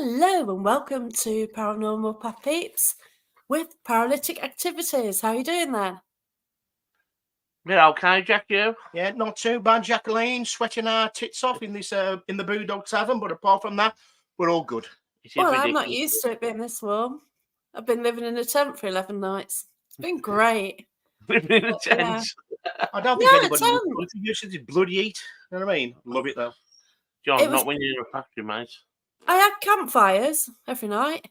Hello and welcome to Paranormal Peeps with Para-letic Activities. How are you doing there? Yeah, okay, Jack, you? Yeah, not too bad, Jacqueline. Sweating our tits off in this in the Boodog Tavern, but apart from that, we're all good. Well, I'm not used to it being this warm. I've been living in a tent for 11 nights. It's been great. Living in a tent. Yeah. I don't think anybody used to this bloody heat. You know what I mean? Love it though. John, not when you're in a factory, mate. I had campfires every night.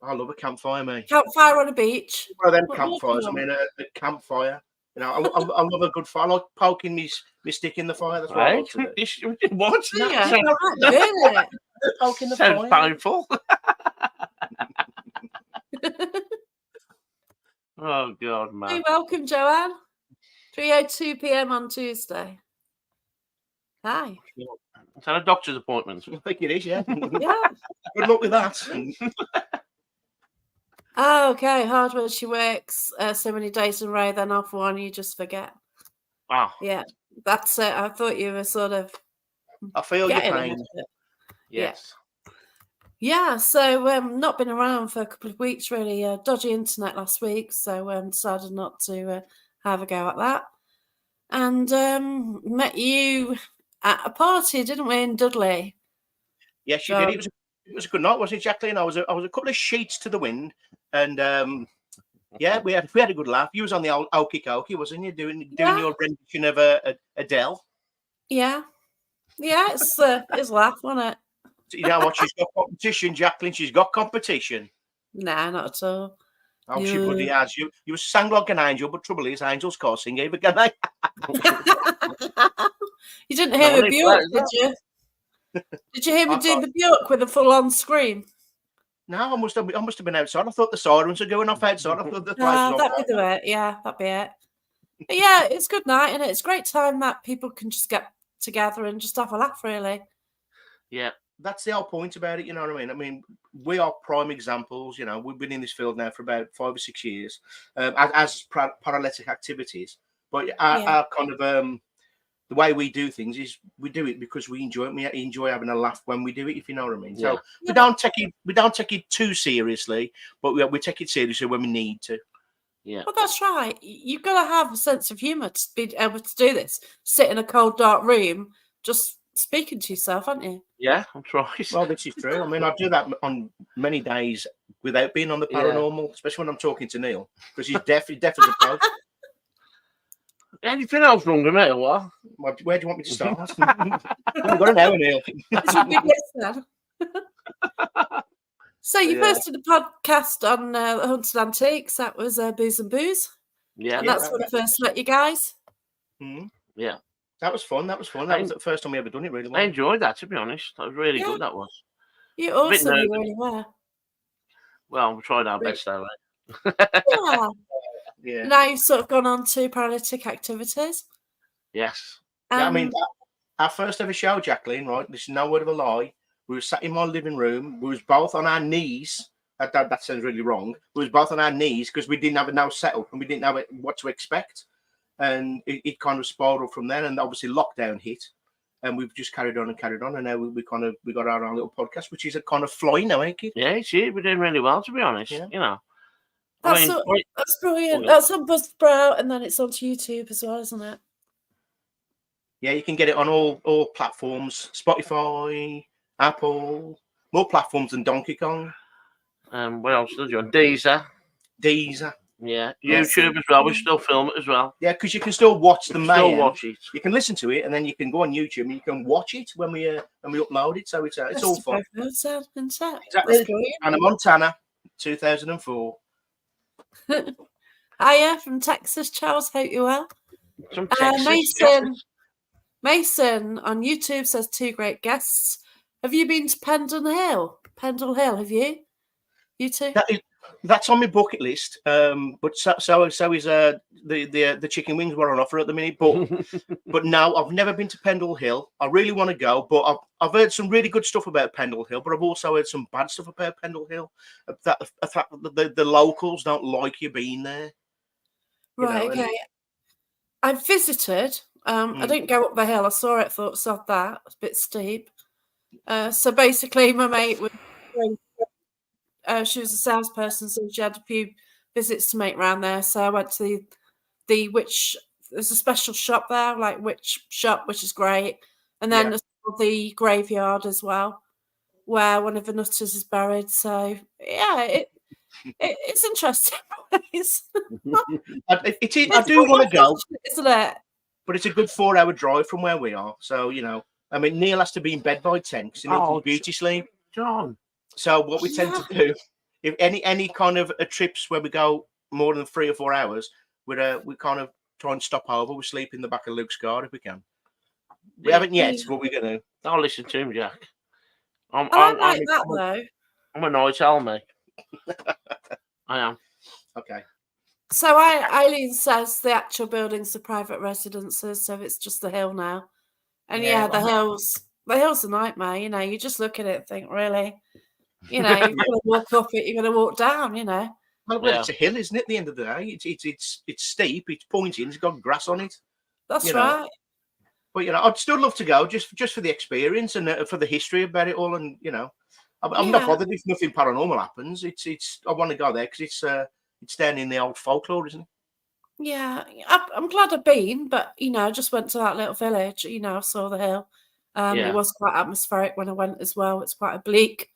I love a campfire, mate. Campfire on a beach. One of them campfires. I mean, a campfire. You know, I love a good fire. I like poking my stick in the fire. That's what I like to do. What? Yeah, really? Poking the Sounds fire. painful. Oh, God, man. Hey, welcome, Joanne. 3:02 p.m. on Tuesday. Hi. Is that a doctor's appointment? I think it is, yeah. Yeah. Good luck with that. Oh, okay. Hard when she works so many days in a row, then off one, you just forget. Wow. Yeah, that's it. I thought you were sort of. I feel your pain. Yes. Yeah, so not been around for a couple of weeks, really. Dodgy internet last week, so decided not to have a go at that. And met you at a party, didn't we, in Dudley? Yes, you did. It was a good night, wasn't it, Jacqueline? I was a couple of sheets to the wind, and yeah, we had a good laugh. You was on the old Okie Kokie, wasn't you, doing your rendition of Adele? Yeah, it's laugh, wasn't it? You know what? She's got competition, Jacqueline. She's got competition. Nah, not at all. Oh, she bloody has. You sang like an angel, but trouble is, angels can't sing either, can they? You didn't hear the Bjork, did you? Did you hear me do the Bjork with a full-on scream? No, I must have been outside. I thought the sirens were going off outside. I thought the place was that'd be it. Yeah, that'd be it. But yeah, it's good night, and it's a great time that people can just get together and just have a laugh, really. Yeah. That's the whole point about it, you know what I mean? I mean, we are prime examples. You know, we've been in this field now for about 5 or 6 years as Para-letic Activities. But our kind of the way we do things is we do it because we enjoy it. We enjoy having a laugh when we do it, if you know what I mean. So we don't take it too seriously, but we take it seriously when we need to. Yeah. Well, that's right. You've got to have a sense of humour to be able to do this. Sit in a cold, dark room, just speaking to yourself, aren't you? Yeah, that's right. Well, this is true. I mean, I do that on many days without being on the paranormal, especially when I'm talking to Neil, because he's deaf as a post. Anything else wrong with me or what? Where do you want me to start? We've got an hour, Neil. This would be good, So you first did a podcast on Haunted Antiques. That was Booze and Booze. Yeah. And that's when I first met you guys. Mm-hmm. Yeah. That was fun. That was the first time we ever done it, really. I enjoyed that, to be honest. That was really good, that was. You also really were. Well, we tried our best, though, Yeah. Now you've sort of gone on to Paralytic Activities. Yes. Yeah, I mean, our first ever show, Jacqueline, right? This is no word of a lie. We were sat in my living room. We was both on our knees. That sounds really wrong. We was both on our knees because we didn't have it now set up and we didn't know what to expect. And it kind of spiraled from there. And obviously lockdown hit. And we've just carried on. And now we got our own little podcast, which is a kind of flying now, ain't it? Yeah, it's it. We're doing really well, to be honest. Yeah. You know. That's brilliant. That's on buzzsprout, and then it's onto YouTube as well, isn't it? Yeah, you can get it on all platforms: Spotify, Apple, more platforms than Donkey Kong. What else did you on? Deezer. Yeah, YouTube as well. We still film it as well. Yeah, because you can still watch the mayhem. Still watch it. You can listen to it, and then you can go on YouTube and you can watch it when we upload it. So it's all fun. Exactly. Anna Montana, 2004. Hiya from Texas, Charles. Hope you're well. From Texas. Mason on YouTube says 2 great guests. Have you been to Pendle Hill? Pendle Hill, have you? You two? That's on my bucket list. But so is the chicken wings were on offer at the minute. But no, I've never been to Pendle Hill. I really want to go, but I've heard some really good stuff about Pendle Hill, but I've also heard some bad stuff about Pendle Hill. That the locals don't like you being there. Right. Okay. I visited. I didn't go up the hill. I saw it. Thought, sod that. It's a bit steep. So basically, my mate was she was a salesperson, so she had a few visits to make around there. So I went to the witch. There's a special shop there, like witch shop, which is great, and then the graveyard as well, where one of the nutters is buried. So yeah, it's interesting. I do want to go, isn't it? but it's a good 4-hour drive from where we are. So I mean, Neil has to be in bed by 10 because he needs beauty sleep. John. So what we tend to do, if any kind of trips where we go more than 3 or 4 hours, we kind of try and stop over. We sleep in the back of Luke's car if we can. We haven't yet, but we're gonna. I'll listen to him, Jack. I'm like that though. I'm a night owl, mate. I am. Okay. So Eileen says the actual buildings are private residences, so it's just the hill now. And the hills a nightmare, you just look at it and think, really? You're going to walk up it, you're going to walk down, Well, it's a hill, isn't it? At the end of the day, it's steep, it's pointing, it's got grass on it. That's right. But I'd still love to go just for the experience and for the history about it all, and I'm not bothered if nothing paranormal happens. It's I want to go there because it's down in the old folklore, isn't it? Yeah, I'm glad I've been, but I just went to that little village. I saw the hill. It was quite atmospheric when I went as well. It's quite a bleak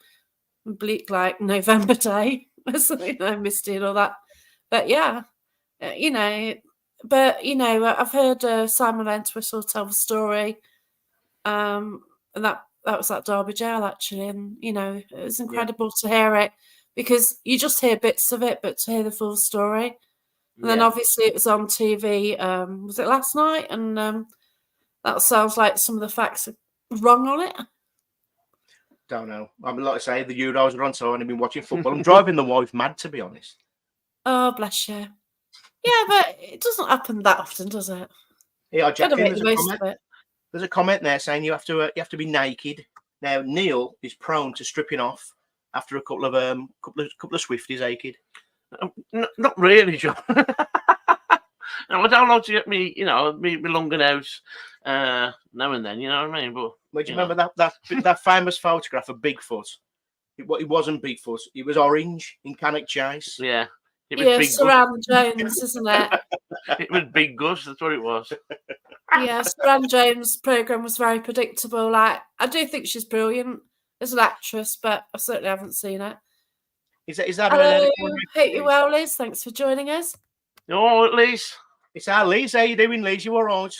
like November day, misty and all that. But I've heard Simon Entwistle tell the story, and that was at Derby Jail actually, and it was incredible to hear it because you just hear bits of it, but to hear the full story. And then obviously it was on TV. Was it last night? And that sounds like some of the facts are wrong on it. Don't know. I mean, like I say, the Euros are on, so I've only been watching football. I'm driving the wife mad, to be honest. Oh, bless you. Yeah, but it doesn't happen that often, does it? Yeah, Jacqueline, there's a comment there saying you have to be naked. Now, Neil is prone to stripping off after a couple of Swifties, kid. Not really, John. I don't like to get me lunging out now and then. You know what I mean? But do you remember that famous photograph of Bigfoot? It wasn't Bigfoot. It was orange in Cannock Chase. Yeah. It was Big Saran Jones, isn't it? It was Big Gus. That's what it was. Yeah, Saran Jones' program was very predictable. Like, I do think she's brilliant as an actress, but I certainly haven't seen it. Is that hello? Hope you're well, Liz. Thanks for joining us. Oh, Liz. It's our Liz. How you doing, Liz? You all right?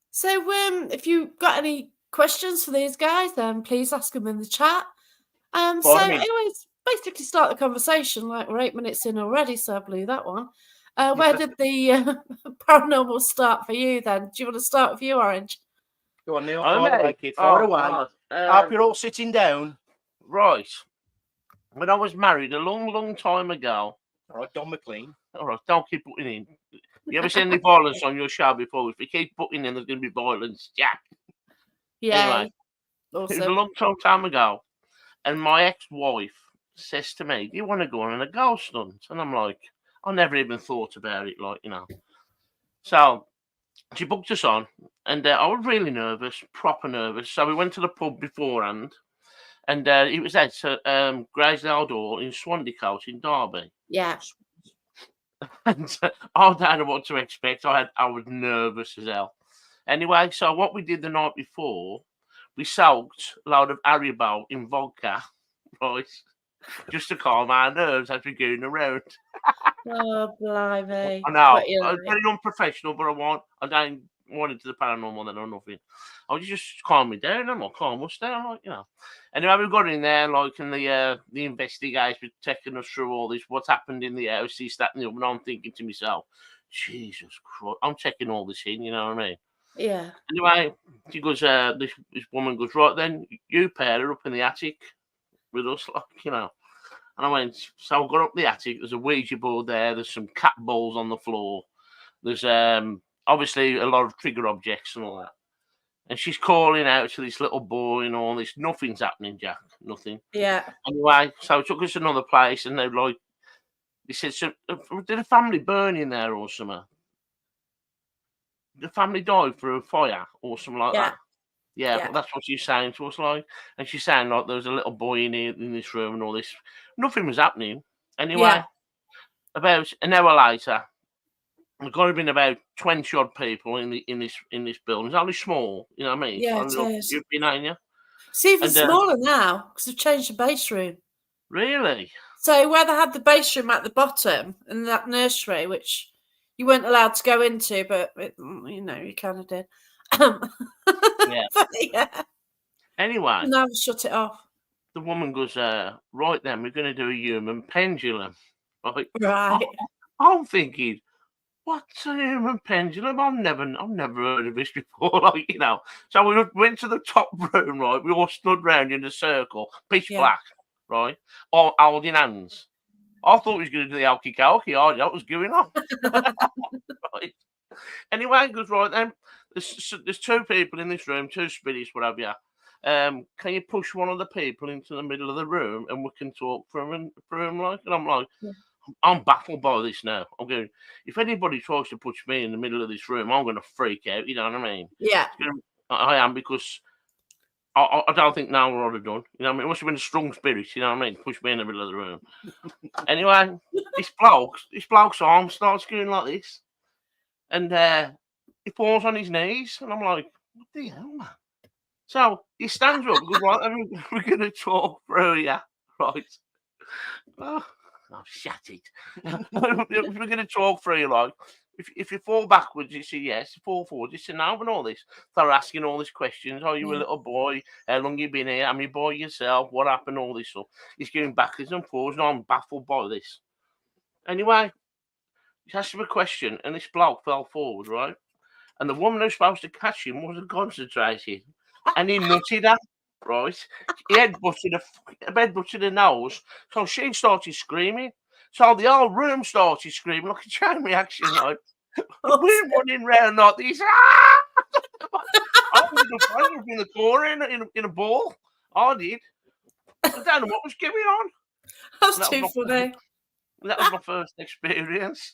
So, if you've got any questions for these guys, then please ask them in the chat. Anyways, basically start the conversation. Like, we're 8 minutes in already, so I blew that one. Where did the paranormal start for you, then? Do you want to start with you, Orange? Go on, Neil. Far away. I hope you're all sitting down. Right. When I was married a long, long time ago. All right, Don McLean. All right, don't keep putting in. You ever seen any violence on your show before? If you keep putting in, there's going to be violence. Jack. Yeah. Anyway, awesome. It was a long time ago. And my ex-wife says to me, do you want to go on a ghost hunt? And I'm like, I never even thought about it, So she booked us on, and I was really nervous, proper nervous. So we went to the pub beforehand, and it was at Graysdale Door in Swandycote in Derby. Yeah. And I don't know what to expect. I was nervous as hell. Anyway, so what we did the night before, we soaked a load of Haribo in vodka, right, just to calm our nerves as we're going around. Oh, blimey. I know. I was very unprofessional, but I don't want into the paranormal then or nothing. I was just calm me down. I'm like, calm us down, Anyway, we got in there, and the investigators were taking us through all this, what's happened in the house, this, that, and the other. And I'm thinking to myself, Jesus Christ, I'm taking all this in, you know what I mean? Yeah. Anyway, she goes, this woman goes, right then, you pair her up in the attic with us, And I went, so I got up the attic, there's a Ouija board there, there's some cat balls on the floor, there's obviously a lot of trigger objects and all that. And she's calling out to this little boy and all this. Nothing's happening, Jack. Nothing. Yeah. Anyway, so it took us to another place, and they said, so, did a family burn in there or something? The family died for a fire or something like that. Yeah, Yeah. but that's what she's saying to us, like. And she's saying, like, there was a little boy in here, in this room and all this. Nothing was happening. Anyway, Yeah. about an hour later, there's got to have been about 20 odd people in this building. It's only small, you know what I mean? Yeah, Only it little, is. you've been, ain't you? It's even And smaller now because they've changed the base room. really? So where they had the base room at the bottom and that nursery, which you weren't allowed to go into, but you kind of did. Yeah. But yeah. Anyway, Now they shut it off. the woman goes, right then, we're going to do a human pendulum. Right? Right. I'm thinking, what's a human pendulum? I've never heard of this before, like, you know. So we went to the top room, right? We all stood round in a circle, pitch Yeah. black, right? All holding hands. I thought we was going to do the alky calky. What was going on? Right. Anyway, it goes, right then. There's two people in this room, two spirits, what have you. Can you push one of the people into the middle of the room and we can talk for him, like? And I'm like, Yeah. I'm baffled by this now. I'm going, if anybody tries to push me in the middle of this room, I'm going to freak out. You know what I mean? Yeah. I am, because I don't think now we're all done. You know what I mean? It must have been a strong spirit. You know what I mean? Push me in the middle of the room. Anyway, this bloke's arm starts going like this, and he falls on his knees, and I'm like, what the hell, man? So he stands up and goes, right, we're going to talk through, yeah, right. Oh, shut it. We're going to talk through, like, if you fall backwards, you say yes. You fall forward, you say no, and all this. They're asking all these questions. Are you a little boy? How long you been here? How many boy yourself? What happened? All this stuff. He's going backwards and forwards, and I'm baffled by this. Anyway, he asked him a question, and this bloke fell forward, right? And the woman who's supposed to catch him wasn't concentrating. And he nutted her, right? He headbutted her nose. So she started screaming. So the whole room started screaming like a chain reaction, like. We're running round like this. I was in the corner in a ball. I did. I don't know what was going on. That's too funny. That was my first experience.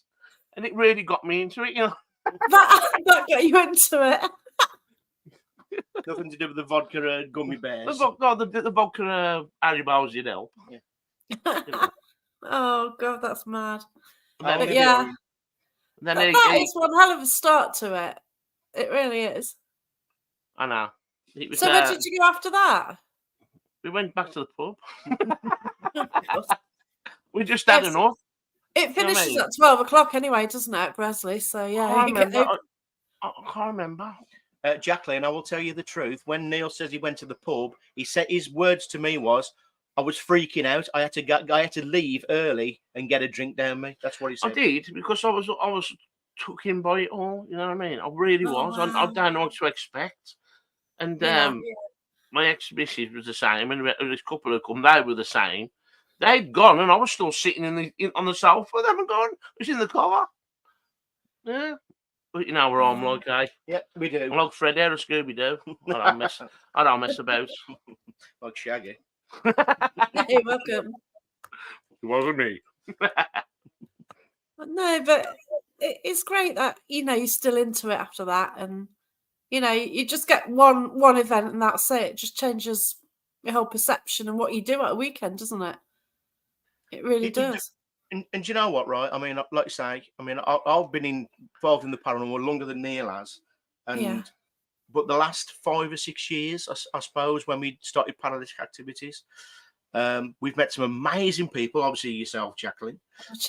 And it really got me into it, you know. That got you into it. Nothing to do with the vodka gummy bears. The vodka Haribos did help. Yeah. You know. Oh God, that's mad. But yeah, then that is one hell of a start to it. It really is. I know. It was, So where did you go after that? We went back to the pub. Oh, We just had enough. It finishes at 12 o'clock anyway, doesn't it, Bresley? So yeah, I can't remember. Jacqueline, I will tell you the truth. When Neil says he went to the pub, he said his words to me was, "I was freaking out. I had to leave early and get a drink down me." That's what he said. I did, because I was took in by it all. You know what I mean? I really was. Wow. I don't know what to expect. And my ex-missus was the same, and this couple who come, they were the same. They'd gone, and I was still sitting on the sofa. They haven't gone. I was in the car. Yeah. But you know where I'm like, hey. Yeah, we do. I'm like Fred Air or Scooby Doo. I don't mess about. Like Shaggy. You're welcome. It wasn't me. No, but it's great that you're still into it after that, and you just get one event and that's it. It just changes your whole perception and what you do at a weekend, doesn't it? It really does. And do you know what, right? I mean, like I say, I've been involved in the paranormal longer than Neil has. But the last 5 or 6 years, I suppose, when we started Para-letic Activities, we've met some amazing people, obviously yourself, Jacqueline.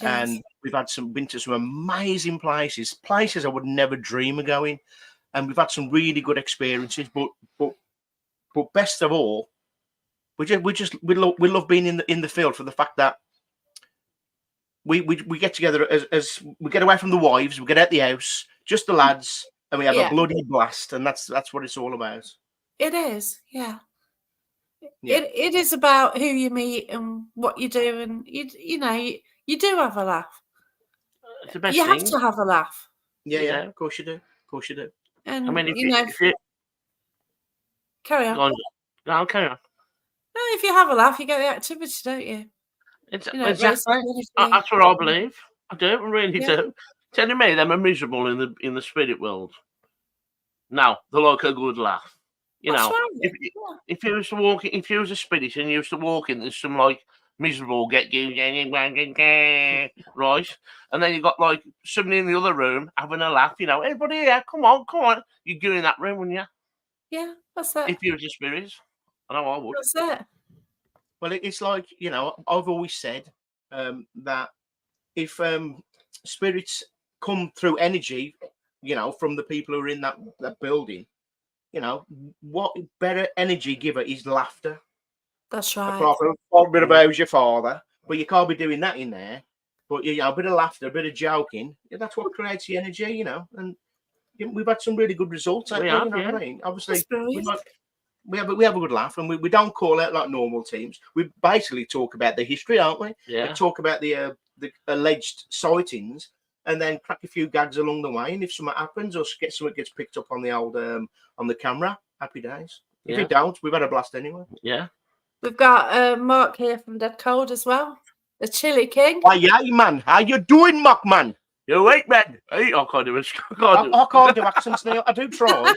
And we've been to some amazing places I would never dream of going. And we've had some really good experiences. But best of all, we love being in the field for the fact that we get together as we get away from the wives, we get out the house, just the lads, and we have a bloody blast, and that's what it's all about. It is, yeah. It is about who you meet and what you do, and you do have a laugh. It's the best you thing. Have to have a laugh. Yeah, of course you do. Of course you do. And I mean, if you carry on. No, carry on. No, if you have a laugh, you get the activity, don't you? Exactly. That's what I believe. I do. I really do. Telling me them are miserable in the spirit world. No, they like a good laugh. You That's know, right. if you was to walk, if you was a spirit and you was to walk in, there's some like miserable get you right, and then you got like somebody in the other room having a laugh. You know, everybody here, come on, you'd go in that room, wouldn't you? Yeah, that's it. If you was a spirit, I know I would. That's it. Well, it's like, you know, I've always said that if spirits come through energy, you know, from the people who are in that building, you know, what better energy giver is laughter? That's right. Apart from a bit about your father, but you can't be doing that in there. But, you know, a bit of laughter, a bit of joking, that's what creates the energy, you know. And we've had some really good results. We You have, know what yeah. I mean? Obviously, That's brilliant. we have a good laugh, and we don't call out like normal teams. We basically talk about the history, aren't we? Yeah. We talk about the alleged sightings, and then crack a few gags along the way. And if something happens or something gets picked up on the old on the camera, happy days. If Yeah. it don't, we've had a blast anyway. Yeah. We've got Mark here from Dead Cold as well. The Chili King. Why, yeah, man. How you doing, Mark, man? You wait, man. Hey, I can't do it. I can't do accents, Neil. I do try.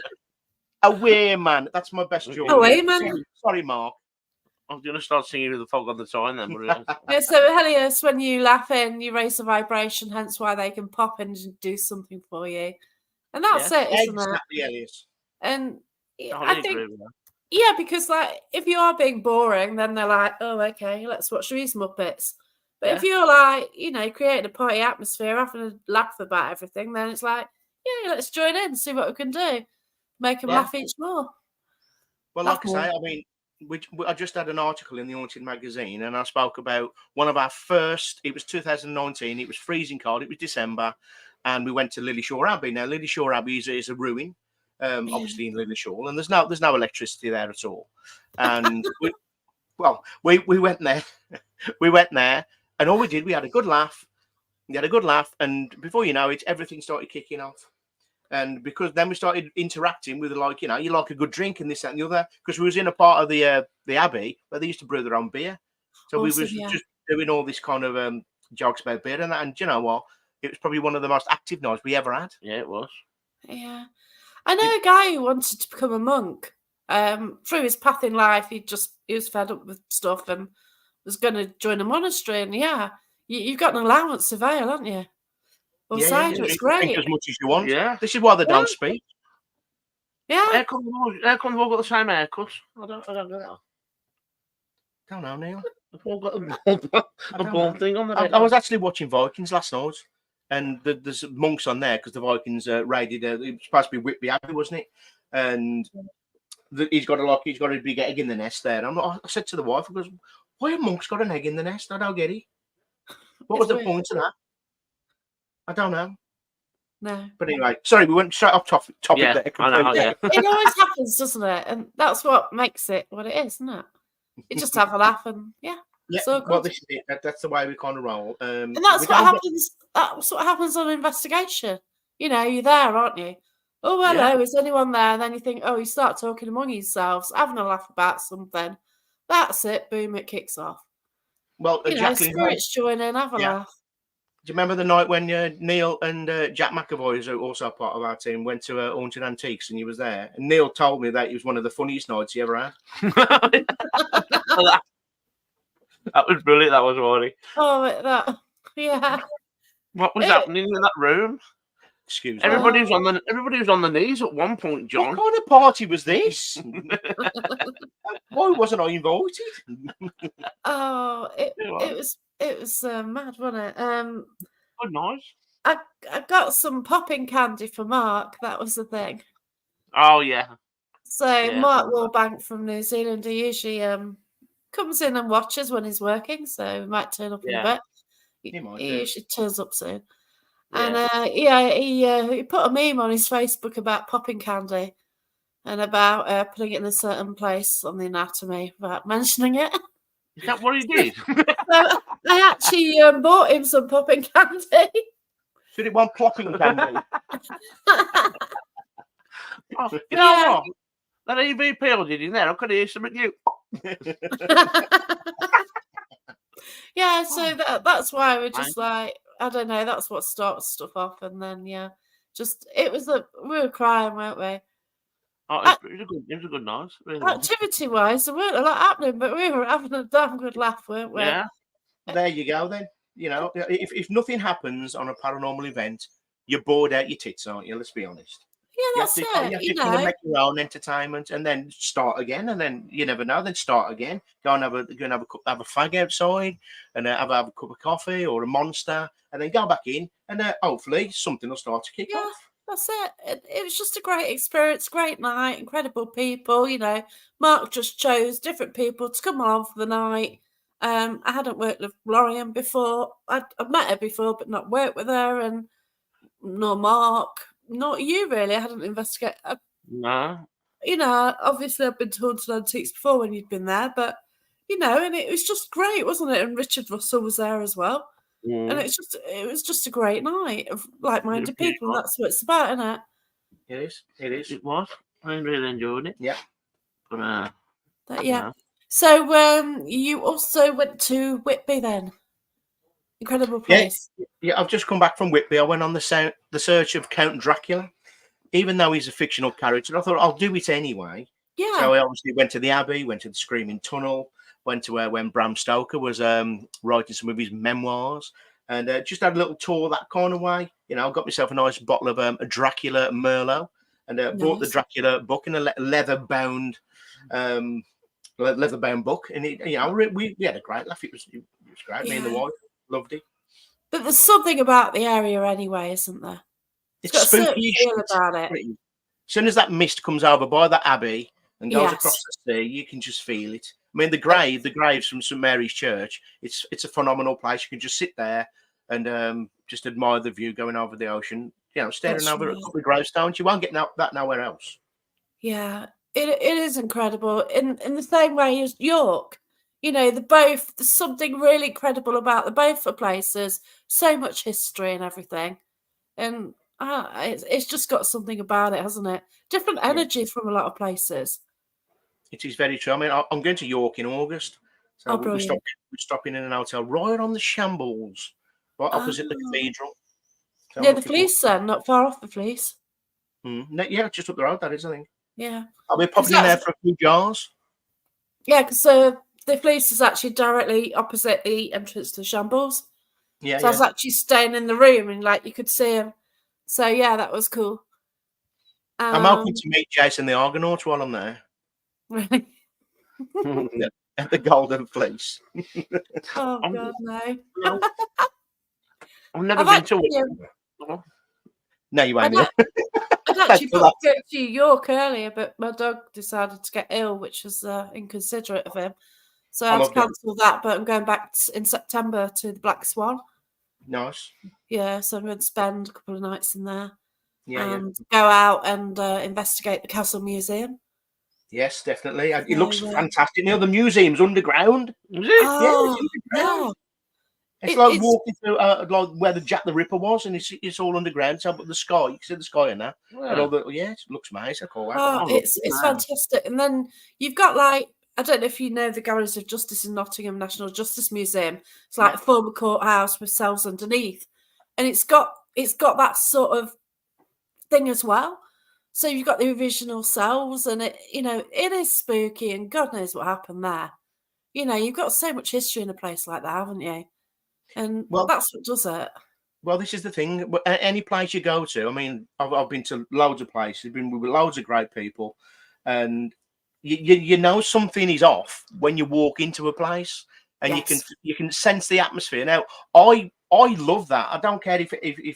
Away, man. That's my best joke. Away, man. Sorry, Mark. I was going to start singing with the fog on the sign then. Yeah, so Helios, when you laugh in, you raise the vibration, hence why they can pop in and do something for you. And that's it, isn't it? Exactly, Elias. And I I think, yeah, because like if you are being boring, then they're like, oh, okay, let's watch these Muppets. But if you're like, you know, creating a party atmosphere, having a laugh about everything, then it's like, yeah, let's join in, see what we can do. Make them laugh each more. Well, like I say, I mean, I just had an article in the Haunted magazine, and I spoke about one of our first. It was 2019. It was freezing cold. It was December, and we went to Lillishore Abbey. Now, Lillishore Abbey is a ruin, obviously in Lillishore, and there's no electricity there at all. And we went there. We went there, and all we did, we had a good laugh. And before you know it, everything started kicking off. And because then we started interacting with, like, you know, you like a good drink and this, that, and the other. Because we was in a part of the abbey where they used to brew their own beer, so we was just doing all this kind of jokes about beer and that. And you know what? It was probably one of the most active nights we ever had. Yeah, it was. Yeah, I know a guy who wanted to become a monk. Through his path in life, he was fed up with stuff and was going to join a monastery. And you've got an allowance of ale, haven't you? It's great. Drink as much as you want. Yeah. This is why they don't speak. Yeah. How come they've all got the same haircut? I don't get that. Don't know, Neil. They've all got a bald thing on their head. I was actually watching Vikings last night, and there's monks on there because the Vikings raided. It was supposed to be Whitby Abbey, wasn't it? And he's got a big egg in the nest there. And I said to the wife, I goes, "Why have monks got an egg in the nest? I don't get it. What was the point of that? I don't know." No. But anyway, sorry, we went straight off topic Yeah, there. I know, yeah. It always happens, doesn't it? And that's what makes it what it is, isn't it? You just have a laugh and so well, this is it. That's the way we kind of roll. And that's what happens. That's what happens on an investigation. You know, you're there, aren't you? Oh, hello, is anyone there? And then you think, oh, you start talking among yourselves, having a laugh about something. That's it. Boom, it kicks off. Well, Jacqueline, spirits join in, have a laugh. Do you remember the night when Neil and Jack McAvoy, who's also part of our team, went to Haunted Antiques and he was there? And Neil told me that it was one of the funniest nights he ever had. That was brilliant. That was funny. Oh, yeah. What was happening in that room? Excuse me. Everybody was on the knees at one point, John. What kind of party was this? Why wasn't I invited? Oh, it was mad, wasn't it? Oh, nice. I got some popping candy for Mark. That was the thing. Oh yeah. So Mark Warbank from New Zealand, he usually comes in and watches when he's working. So he might turn up in a bit. He usually turns up soon. Yeah. And he put a meme on his Facebook about popping candy and about putting it in a certain place on the anatomy without mentioning it. Is that what he did? So I actually bought him some popping candy. Should it want plopping candy? You know what? That EVP I did in there, I could hear something new. Yeah, so that's why we're just like, I don't know, that's what starts stuff off. And then, we were crying, weren't we? Oh, it was a good night. Really was. Activity-wise, there weren't a lot happening, but we were having a damn good laugh, weren't we? Yeah. There you go then. You know, if nothing happens on a paranormal event, you're bored out your tits, aren't you? Let's be honest. Yeah, You have that's to, it. you have You to kind of know, make your own entertainment and then start again, and then you never know. Then start again. Go and have a fag outside, and have a cup of coffee or a monster, and then go back in, and hopefully something will start to kick yeah, off. that's it. It was just a great experience, great night, incredible people. You know, Mark just chose different people to come along for the night. I hadn't worked with Lorian before. I'd met her before, but not worked with her, and nor Mark, not you really. I hadn't investigated. No. You know, obviously I've been to Haunted Antiques before when you'd been there, but you know, and it was just great, wasn't it? And Richard Russell was there as well. And Mm. it was just a great night of like-minded It people, and was. that's what it's about, isn't it? It is. It is. It was. I really enjoyed it. Yeah. But But you yeah. know, So you also went to Whitby then. Incredible Yeah. place. Yeah. I've just come back from Whitby. I went on the search of Count Dracula. Even though he's a fictional character, I thought I'll do it anyway. Yeah. So I obviously went to the Abbey, went to the Screaming Tunnel, went to when Bram Stoker was writing some of his memoirs, and just had a little tour that kind of way. You know, got myself a nice bottle of a Dracula Merlot, and bought the Nice. Dracula book in a leather-bound book, and it, you know, we had a great laugh. It was great. Me and the Yeah. wife loved it. But there's something about the area anyway, isn't there? It's got a certain spooky. feel about it. As soon as that mist comes over by that abbey and goes across Yes. the sea, you can just feel it. I mean, the graves from St Mary's Church. It's a phenomenal place. You can just sit there and just admire the view going over the ocean. You know, staring That's over a right. couple of gravestones. You won't get that nowhere else. Yeah, it is incredible. In the same way as York, you know, there's something really incredible about the both the places. So much history and everything, and it's just got something about it, hasn't it? Different Yeah. energy from a lot of places. It is very true. I mean, I'm going to York in August, so Oh, we're brilliant! stopping in an hotel right on the Shambles, right opposite the Ah, cathedral. So I'm yeah, the looking forward. Fleece, then, not far off the Fleece. Yeah, just up the road. That is, I think. Yeah, I'll be 'cause popping in there for a few jars. yeah, because the Fleece is actually directly opposite the entrance to the Shambles. Yeah, So I was actually staying in the room, and like you could see him. So yeah, that was cool. I'm hoping to meet Jason the Argonaut while I'm there. Really? Yeah, at the Golden Fleece. Oh I'm, God, no! no, I've never I've been to actually, one. No, you ain't I'd, here. ac- I'd actually Thanks for booked to go to York earlier, but my dog decided to get ill, which was inconsiderate of him. So I I had to love that. cancel that. But I'm going back in September to the Black Swan. Nice. Yeah, so I'm going to spend a couple of nights in there Yeah. and go out and investigate the Castle Museum. Yes, definitely. It So, looks fantastic. You know, the museum's underground. Is it? oh, It's underground. yeah. It's like It's walking through like where the Jack the Ripper was, and it's all underground. So, but the sky, you can see the sky in there. And all the it looks amazing. I can't wait. oh, I love it's it, man. fantastic. And then you've got like I don't know if you know the Galleries of Justice in Nottingham National Justice Museum. It's like a former courthouse with cells underneath, and it's got that sort of thing as well. So you've got the original cells, and it it is spooky, and God knows what happened there. You know, you've got so much history in a place like that, haven't you? And Well, that's what does it. Well, this is the thing. Any place you go to, I mean, I've been to loads of places, been with loads of great people, and you know something is off when you walk into a place, and Yes. you can sense the atmosphere. Now, I love that. I don't care if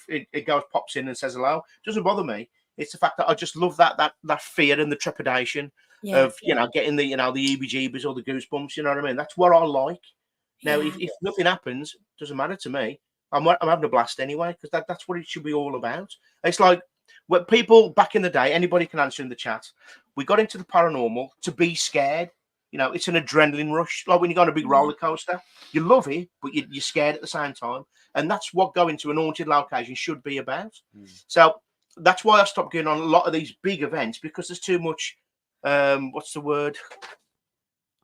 it goes pops in and says hello. It doesn't bother me. It's the fact that I just love that fear and the trepidation Yeah. of getting the the EBGBs or the goosebumps. You know what I mean? That's what I like. Now, Yeah. if nothing happens, doesn't matter to me. I'm having a blast anyway, because that's what it should be all about. It's like when people back in the day, anybody can answer in the chat. We got into the paranormal to be scared. You know, it's an adrenaline rush. Like when you go on a big roller coaster, you love it, but you're scared at the same time. And that's what going to an haunted location should be about. So that's why I stopped going on a lot of these big events, because there's too much, what's the word?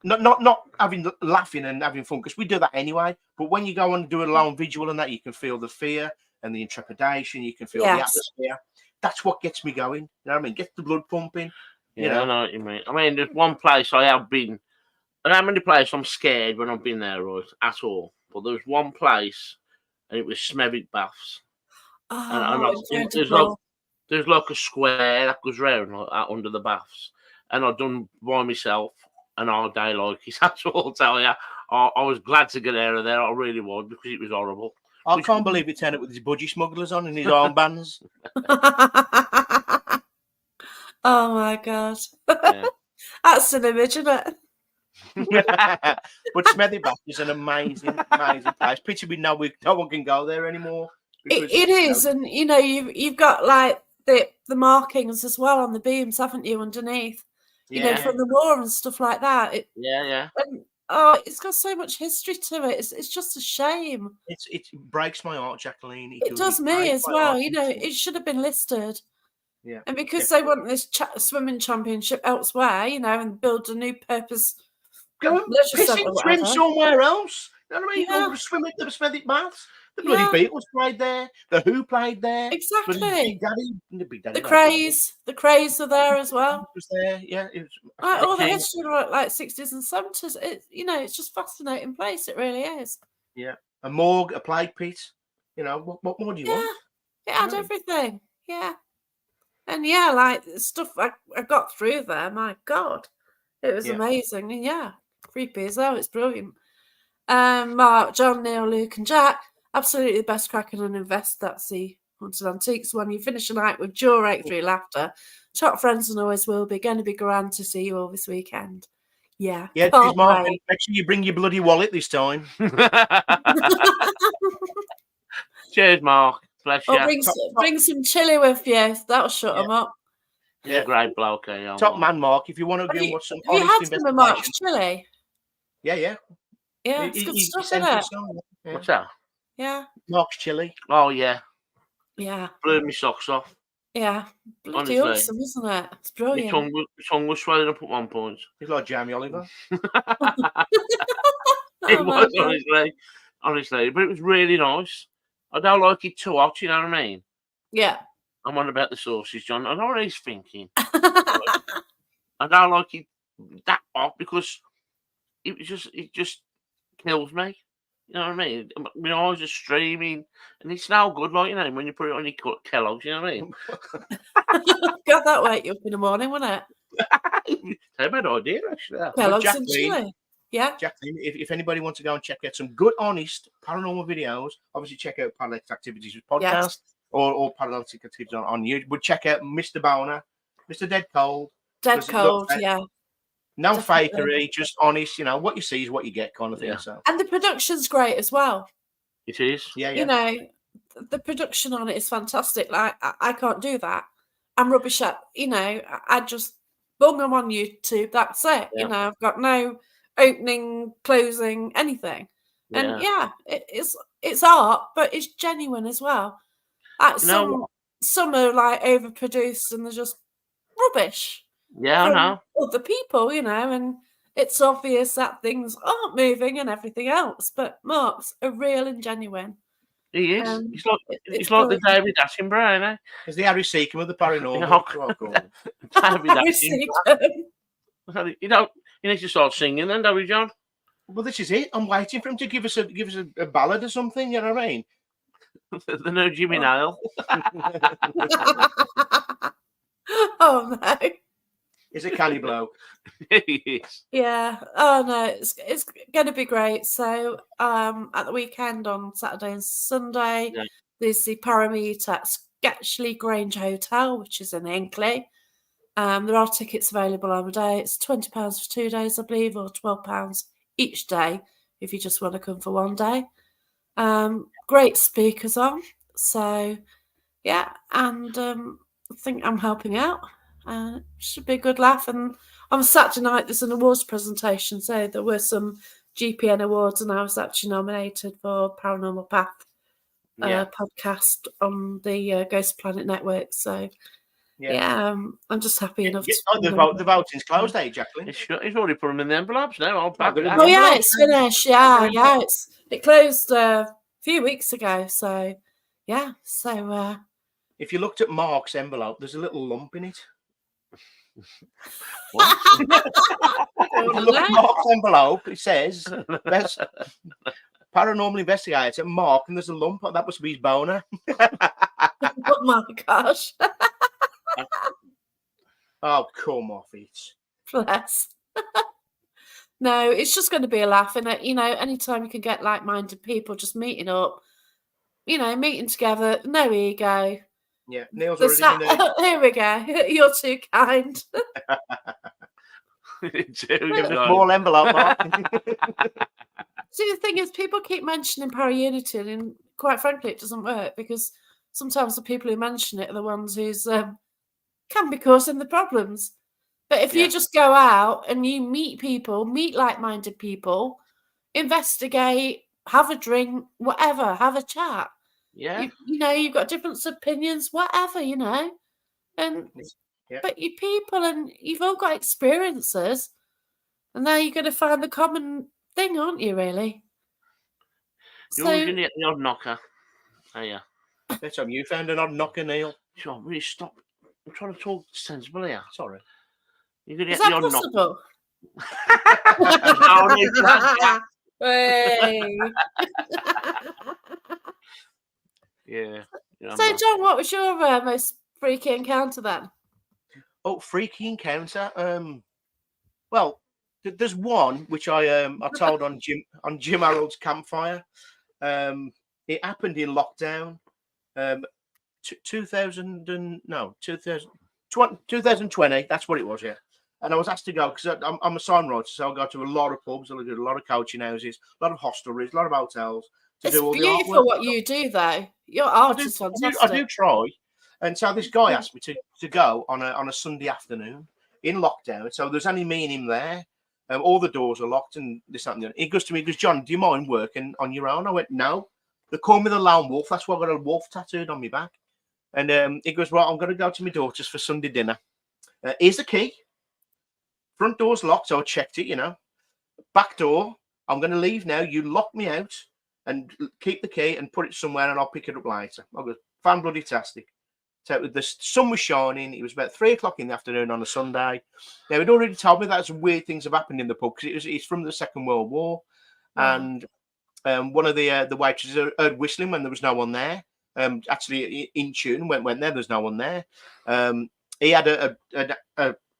Not having laughing and having fun, because we do that anyway. But when you go and do a long visual and that, you can feel the fear and the intrepidation. You can feel the Yes. atmosphere. That's what gets me going. You know what I mean? Get the blood pumping. Yeah, I know what you mean. I mean, there's one place I have been, and how many places I'm scared when I've been there, right, at all. But there was one place, and it was Smethwick Baths. And Oh, I've seen, incredible. there's like a square that goes round like that under the baths. And I've done by myself an all day like it. That's all I'll tell you. I was glad to get out of there. I really was, because it was horrible. I can't believe he turned up with his budgie smugglers on and his armbands. Oh my God. Yeah. That's an image, isn't it? But Smethwick Bath is an amazing place. Pity no one can go there anymore. Because, It is, and you've got like the markings as well on the beams, haven't you, underneath? From the war and stuff like that. Yeah. And, it's got so much history to it. It's just a shame. It breaks my heart, Jacqueline. It does me as well. It should have been listed. Yeah. And because they want this swimming championship elsewhere, and build a new purpose. Go and piss and swim somewhere else. You know what I mean? Go swim at the Smethwick Baths. The bloody Beatles played there. The Who played there. Exactly. Big Daddy. The Craze are there as well. Was there? Yeah. It was all the history like 60s and 70s. It's just a fascinating place. It really is. Yeah. A morgue, a plague pit. What more do you want? It had everything. Yeah. And like the stuff I got through there, my God, it was amazing. And creepy as hell. It's brilliant. Mark, John, Neil, Luke, and Jack, absolutely the best crack in an invest. That's the Haunted Antiques one. You finish the night with jaw through laughter. Top friends and always will be. Going to be grand to see you all this weekend. Yeah. Yeah, cheers, Mark. Make sure you bring your bloody wallet this time. Cheers, Mark. Bless you. Bring some chili with you. That'll shut them up. Yeah, great bloke. Top man, Mark. If you want to go and watch some honest investigation. Have you had some of Mark's chili? Yeah. Yeah, it's good stuff, isn't it? What's that? Yeah. Mark's chili. Oh, yeah. Yeah. Blew my socks off. Yeah. Bloody awesome, isn't it? It's brilliant. My tongue was swelling up at one point. He's like Jamie Oliver. It was, honestly. But it was really nice. I don't like it too hot, you know what I mean? Yeah. I'm on about the sauces, John. I know what he's thinking. I don't like it that hot because it just kills me. You know what I mean? My eyes are streaming, and it's now good, like, when you put it on your Kellogg's, you know what I mean? God, that wake you up in the morning, wouldn't it? It's a bad idea, actually. Kellogg's and chili. Yeah. Jacqueline, if anybody wants to go and check out some good, honest paranormal videos, obviously check out Para-letic Activities podcast or Para-letic Activities on YouTube. But check out Mr. Boner, Mr. Dead Cold. Dead Cold, yeah. No fakery, just honest. What you see is what you get, kind of thing. So. And the production's great as well. It is. Yeah. The production on it is fantastic. Like I can't do that. I'm rubbish at. I just bung them on YouTube. That's it. Yeah. I've got no opening, closing, anything. And it's art, but it's genuine as well. Like some are like overproduced and they're just rubbish. Yeah, I know. Other people, and it's obvious that things aren't moving and everything else. But Mark's are real and genuine. He is. It's like the David Attenborough, isn't it? It's the Harry Seacombe of the paranormal. David Attenborough. You need to start singing then, don't we, John? Well, this is it. I'm waiting for him to give us a ballad or something. You know what I mean? The new Jimmy Nail. Oh no. It's a canny blow. Yes. Yeah. Oh no, it's going to be great. So, at the weekend on Saturday and Sunday, there's the Parameet at Sketchley Grange Hotel, which is in Hinkley. There are tickets available on the day. It's £20 for 2 days, I believe, or £12 each day if you just want to come for one day. Great speakers on. So, yeah, and I think I'm helping out. Should be a good laugh. And on Saturday night, there's an awards presentation. So there were some GPN awards, and I was actually nominated for Paranormal Path podcast on the Ghost Planet Network. So I'm just happy enough. The voting's closed, Jacqueline? He's already put them in the envelopes now. It's finished. Yeah. It closed a few weeks ago. So if you looked at Mark's envelope, there's a little lump in it. What? Look at Mark's envelope. It says best paranormal investigator Mark, and there's a lump. That must be his boner. Oh my gosh. Oh, come off it. Bless. No, it's just going to be a laugh. And, anytime you can get like-minded people just meeting up, meeting together, no ego. Yeah, Neil's already been there. Here we go. You're too kind. Give us a small envelope, Mark. See, the thing is, people keep mentioning para-unity, and quite frankly, it doesn't work because sometimes the people who mention it are the ones who's can be causing the problems. But if you just go out and you meet people, meet like-minded people, investigate, have a drink, whatever, have a chat. Yeah. You've got different opinions, whatever, and but you people and you've all got experiences, and now you're going to find the common thing, aren't you? Really? You're always going to get the odd knocker. Oh yeah. That's how you found an odd knocker, Neil. Sure, really stop. I'm trying to talk sensibly here. Sorry. You're going to Is get that the odd possible? knocker. Hey. Yeah. So, John, what was your most freaky encounter then? Oh, freaky encounter. Well, there's one which I told on Jim Harold's campfire. It happened in lockdown. 2020. That's what it was. Yeah. And I was asked to go because I'm a sign writer, so I go to a lot of pubs, I do a lot of coaching houses, a lot of hostelries, a lot of hotels. It's beautiful what you do, though. Your art is fantastic. I do try. And so this guy asked me to go on a Sunday afternoon in lockdown. So there's only me and him there. All the doors are locked and this, that, and the other. He goes to me, John, do you mind working on your own? I went, no. They call me the lone wolf. That's why I got a wolf tattooed on my back. And he goes, well, I'm going to go to my daughter's for Sunday dinner. Here's the key. Front door's locked, so I checked it, Back door, I'm going to leave now. You lock me out and keep the key and put it somewhere and I'll pick it up later. I go, fan-bloody-tastic. So the sun was shining. It was about 3 o'clock in the afternoon on a Sunday. Now, he'd already told me that some weird things have happened in the pub because it's from the Second World War. Wow. And one of the waitresses heard whistling when there was no one there. Actually, in tune, went there. There's no one there. He had a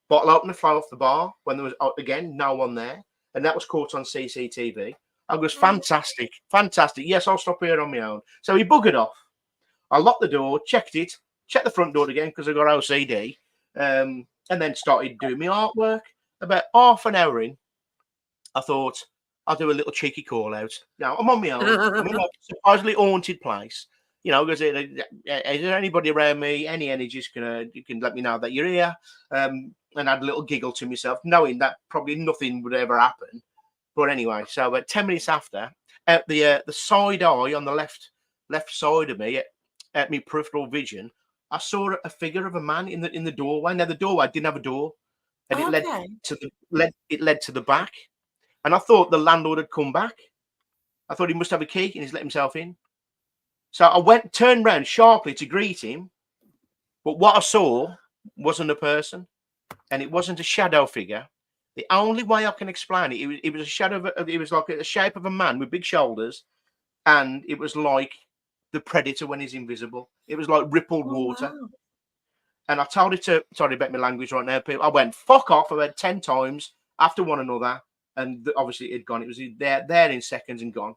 bottle opener fly off the bar when there was, again, no one there. And that was caught on CCTV. I was fantastic. Yes, I'll stop here on my own. So he buggered off. I locked the door, checked the front door again because I got OCD, and then started doing my artwork. About half an hour in, I thought, I'll do a little cheeky call out. Now, I'm on my own. I'm in a supposedly haunted place. Because is there anybody around me, any energies you can let me know that you're here? And I had a little giggle to myself, knowing that probably nothing would ever happen. But anyway, so about 10 minutes after, at the side eye on the left side of me, at my peripheral vision, I saw a figure of a man in the doorway. Now the doorway didn't have a door, and it led to the back. And I thought the landlord had come back. I thought he must have a key and he's let himself in. So I turned round sharply to greet him, but what I saw wasn't a person, and it wasn't a shadow figure. The only way I can explain it was a shadow. It was like the shape of a man with big shoulders, and it was like the Predator when he's invisible. It was like rippled water. Wow. And I told it to, sorry about my language right now, people. I went fuck off about 10 times after one another, and obviously it had gone. It was there in seconds and gone.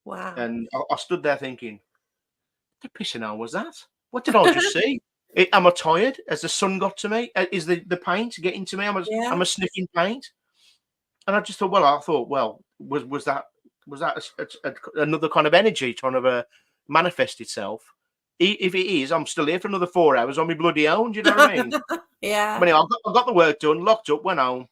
Wow. And I stood there thinking, what the pissing hell was that? What did I just see? Am I tired? Has the sun got to me? Is the paint getting to me? Am I sniffing paint? And I just thought, was that another kind of energy trying to manifest itself? If it is, I'm still here for another 4 hours on my bloody own. Do you know what I mean? Yeah. But anyway, I got the work done, locked up, went home.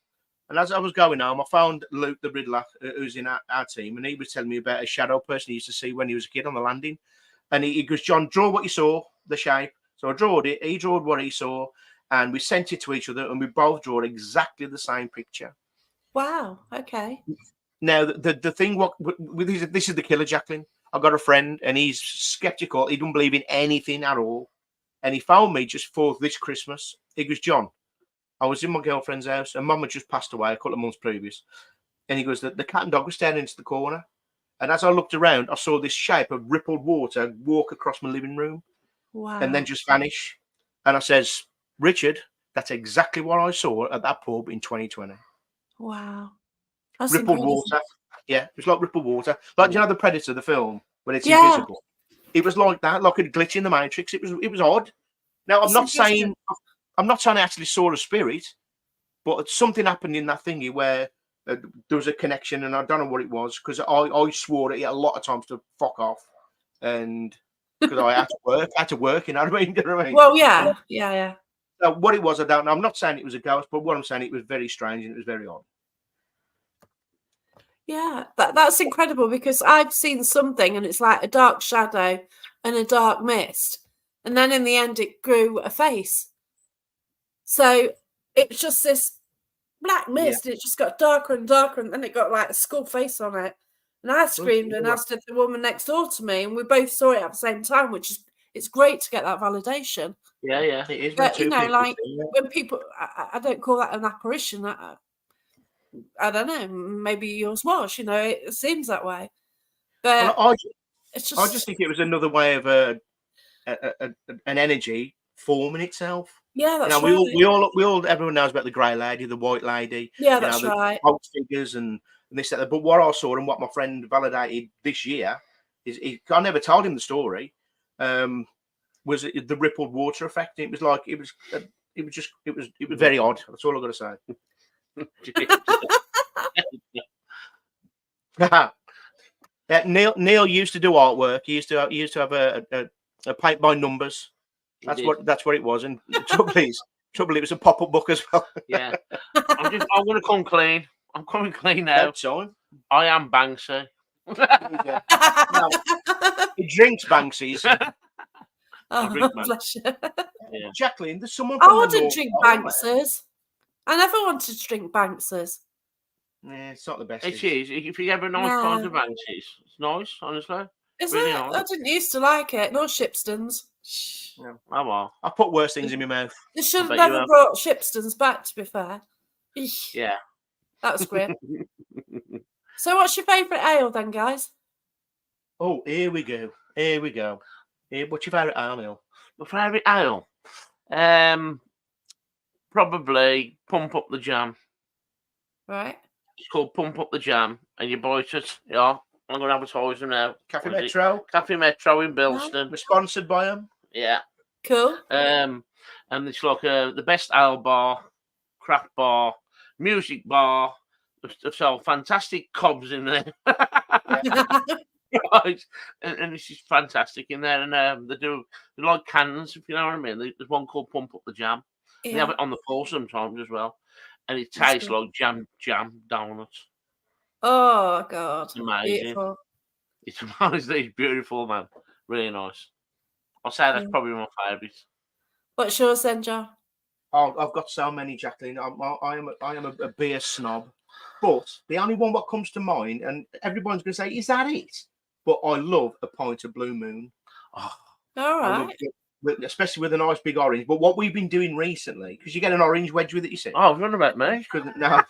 And as I was going home, I found Luke the Riddler, who's in our team, and he was telling me about a shadow person he used to see when he was a kid on the landing. And he goes, John, draw what you saw, the shape. So I drawed it, he drew what he saw, and we sent it to each other, and we both drew exactly the same picture. Wow, okay. Now, the thing, this is the killer, Jacqueline. I've got a friend, and he's skeptical. He doesn't believe in anything at all. And he phoned me just for this Christmas. He goes, John, I was in my girlfriend's house, and Mum had just passed away a couple of months previous. And he goes, the cat and dog were staring into the corner. And as I looked around, I saw this shape of rippled water walk across my living room and then just vanish. And I says, Richard, that's exactly what I saw at that pub in 2020. Wow. That's Rippled incredible. water. Yeah, it was like rippled water. Like, you know, the Predator, the film, when it's Yeah. invisible. It was like that, like a glitch in the Matrix. It was odd. Now, I'm not saying I actually saw a spirit, but something happened in that thingy where there was a connection, and I don't know what it was, because I swore at it a lot of times to fuck off, and because I had to work, you know what I mean? You know what I mean? Well, yeah. So what it was, I don't know. I'm not saying it was a ghost, but what I'm saying, it was very strange and it was very odd. Yeah, that's incredible, because I've seen something and it's like a dark shadow and a dark mist, and then in the end it grew a face. So it's just this black mist, and it just got darker and darker, and then it got like a skull face on it. And I screamed and asked the woman next door to me, and we both saw it at the same time, which is, it's great to get that validation. Yeah, it is. But you know, like when people, I don't call that an apparition. I don't know. Maybe yours was. You know, it seems that way. But it's just, I just think it was another way of an energy forming itself. Yeah, that's right. We all everyone knows about the grey lady, the white lady. Yeah, that's right. The figures and this, that. But what I saw and what my friend validated this year is, I never told him the story. Was the rippled water effect? It was like it was very odd. That's all I've got to say. Neil used to do artwork. He used to have a paint by numbers. That's what it was. And trouble, it was a pop-up book as well. Yeah, I'm going to come clean. I'm coming clean now. I am Banksy. No, he drinks Banksy's. Bless you. Yeah. Jacqueline, there's someone. I wouldn't drink Banks's. I never wanted to drink Banks's. Yeah, it's not the best. It is. If you have a nice kind of Banksy's, it's nice, honestly. Is really it? Nice. I didn't used to like it. Nor Shipston's. Yeah. Oh well. I put worse things in my mouth. They should have never brought Shipston's back, to be fair. Yeah. That was great. So what's your favourite ale then, guys? Oh, here we go. What's your favourite ale, Neil? My favourite ale? Probably Pump Up the Jam. Right. It's called Pump Up the Jam, and you buy it. Yeah, I'm going to advertise them now. Cafe Metro. Cafe Metro in Bilston. We're sponsored by them. Yeah. Cool. And it's like the best ale bar, craft bar, music bar. They've sold fantastic cobs in there. Right. And this is fantastic in there. And they like cans, if you know what I mean. There's one called Pump Up the Jam. Yeah. They have it on the floor sometimes as well. And it tastes like jam donuts. Oh, God. It's amazing. Beautiful. It's honestly beautiful, man. Really nice. I'll say that's probably my favourite. What's yours then, Joe? Oh, I've got so many, Jacqueline. I am a beer snob. But the only one that comes to mind, and everyone's going to say, is that it? But I love a pint of Blue Moon. Oh, all right. Especially with a nice big orange. But what we've been doing recently, because you get an orange wedge with it, you see. Oh, run about me. No.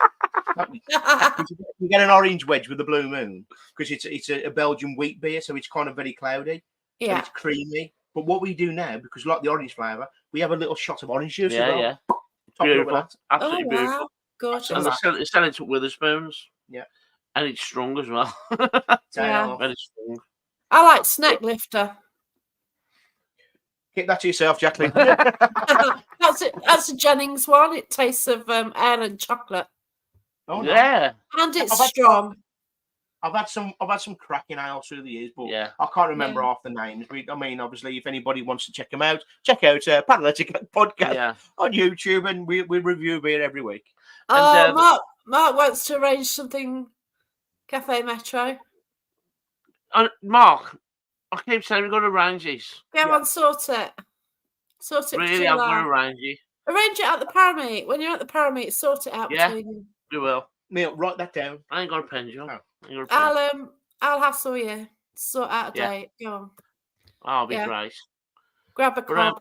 You get an orange wedge with the Blue Moon because it's a Belgian wheat beer, so it's kind of very cloudy. Yeah. It's creamy. But what we do now, because like the orange flavour, we have a little shot of orange juice. Yeah. Beautiful. Absolutely beautiful. Gorgeous. And they sell it with Witherspoons. Yeah. And it's strong as well. Yeah. Very strong. I like Snack Lifter. Keep that to yourself, Jacqueline. That's it. That's a Jennings one. It tastes of ale and chocolate. Oh, yeah. No. And it's strong. I've had some cracking ales through the years, but I can't remember half the names. I mean, obviously, if anybody wants to check them out, check out Para-letic Podcast on YouTube, and we review beer every week. And, Mark wants to arrange something. Cafe Metro. Mark, I keep saying we've got to arrange this. Go on, sort it. Sort it. Really, I'm going to arrange it. Arrange it at the Parameet. When you're at the Parameet, sort it out between you. We will. Neil, write that down. I ain't got a pen, John. I'll hassle you. Sort out a date. Go on. I'll be great. Grab a club.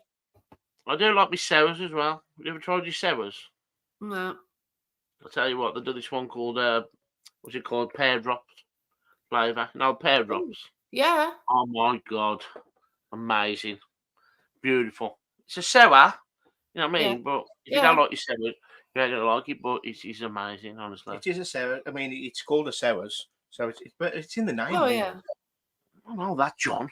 I do like my sours as well. Have you ever tried your sours? No. I'll tell you what, they do this one called, what's it called? Pear drops flavour. No, pear drops. Yeah. Oh my God. Amazing. Beautiful. It's a sour, you know what I mean? But if you don't like your sour, you ain't going to like it, but it's amazing, honestly. It is a sour. I mean, it's called a sours, so but it's in the name. Oh, really. yeah. I know that, John.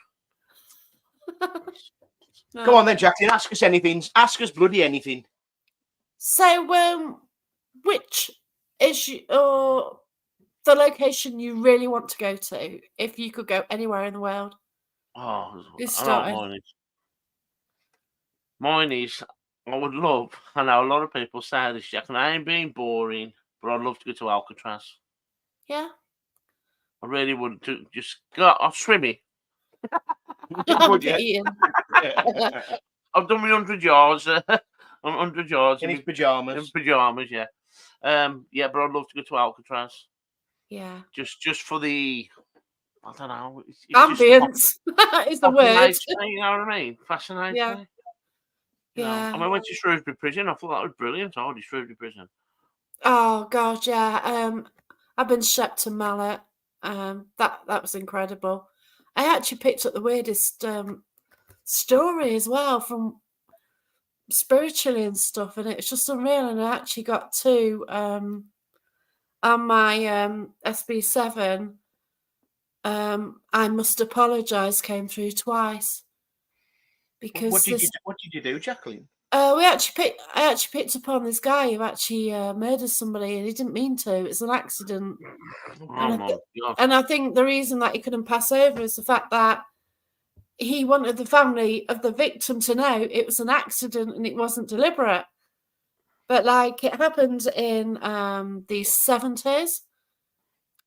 Go on then, Jacqueline. Ask us anything. Ask us bloody anything. So, which is the location you really want to go to if you could go anywhere in the world? Oh, Who's I know what starting? mine is. Mine is, I would love, I know a lot of people say this, Jack, and I ain't being boring, but I'd love to go to Alcatraz. Yeah. I really would just go, I'll swim it. Would you? Get Ian. I've done my 100 yards. 100 yards In in his pajamas. In pajamas, yeah. Yeah, but I'd love to go to Alcatraz. Yeah. Just for the, I don't know. It's Ambience is the word. fascinates me, you know what I mean? Fascinates Yeah. me. You know, Yeah. I mean, I went to Shrewsbury Prison. I thought that was brilliant. I did Shrewsbury Prison. Oh God, yeah. I've been shipped to Mallet. That was incredible. I actually picked up the weirdest story as well from spiritually and stuff, and it's just unreal. And I actually got two on my SB7. I must apologise came through twice because What did you do, Jacqueline? I actually picked up on this guy who actually murdered somebody, and he didn't mean to. It's an accident. Oh my God. And I think the reason that he couldn't pass over is the fact that he wanted the family of the victim to know it was an accident and it wasn't deliberate. But like it happened in the 70s.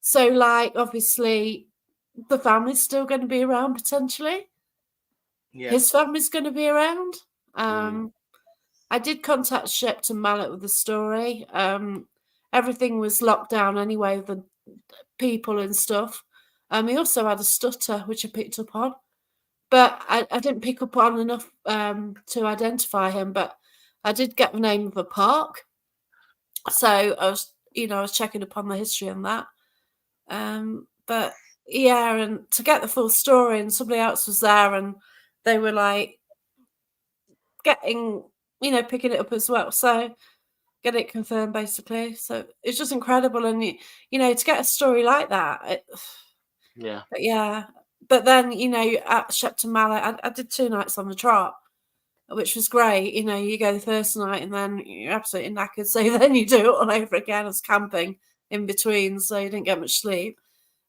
So like obviously the family's still going to be around potentially. Yeah. His family's going to be around. I did contact Shepton Mallet with the story. Everything was locked down anyway, the people and stuff. He also had a stutter, which I picked up on. But I didn't pick up on enough to identify him. But I did get the name of a park. So I was checking upon the history on that. But yeah, and to get the full story, and somebody else was there, and they were like getting, picking it up as well. So get it confirmed, basically. So it's just incredible, and to get a story like that. Yeah. But yeah, but then at Shepton Mallet, I did 2 nights on the trot, which was great. You go the first night, and then you're absolutely knackered, so then you do it all over again as camping in between, so you didn't get much sleep.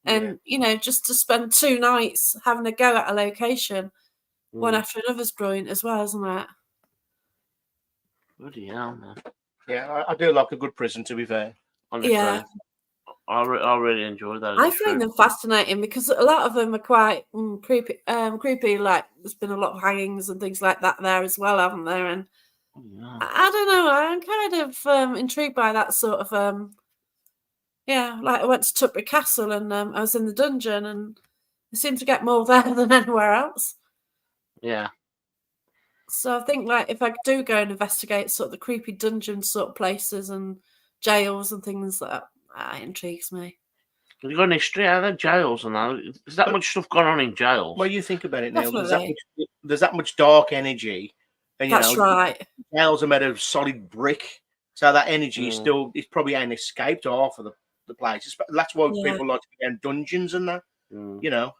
And just to spend 2 nights having a go at a location, one after another's brilliant as well, isn't it? Bloody hell, man. Yeah, I do like a good prison, to be fair. Honestly. Yeah. I really enjoyed that. I find them fascinating because a lot of them are quite creepy. Like there's been a lot of hangings and things like that there as well, haven't there? And I don't know. I'm kind of intrigued by that sort of. Like I went to Tutbury Castle and I was in the dungeon, and I seem to get more there than anywhere else. Yeah. So I think like if I do go and investigate sort of the creepy dungeon sort of places and jails and things that intrigues me. Have you got any history out of the jails and that? Is that much stuff going on in jails? Well, you think about it now. Definitely. There's that much dark energy, and That's right. Jails are made of solid brick, so that energy is still. It probably ain't escaped off of the places. But that's why people like to go down dungeons and that.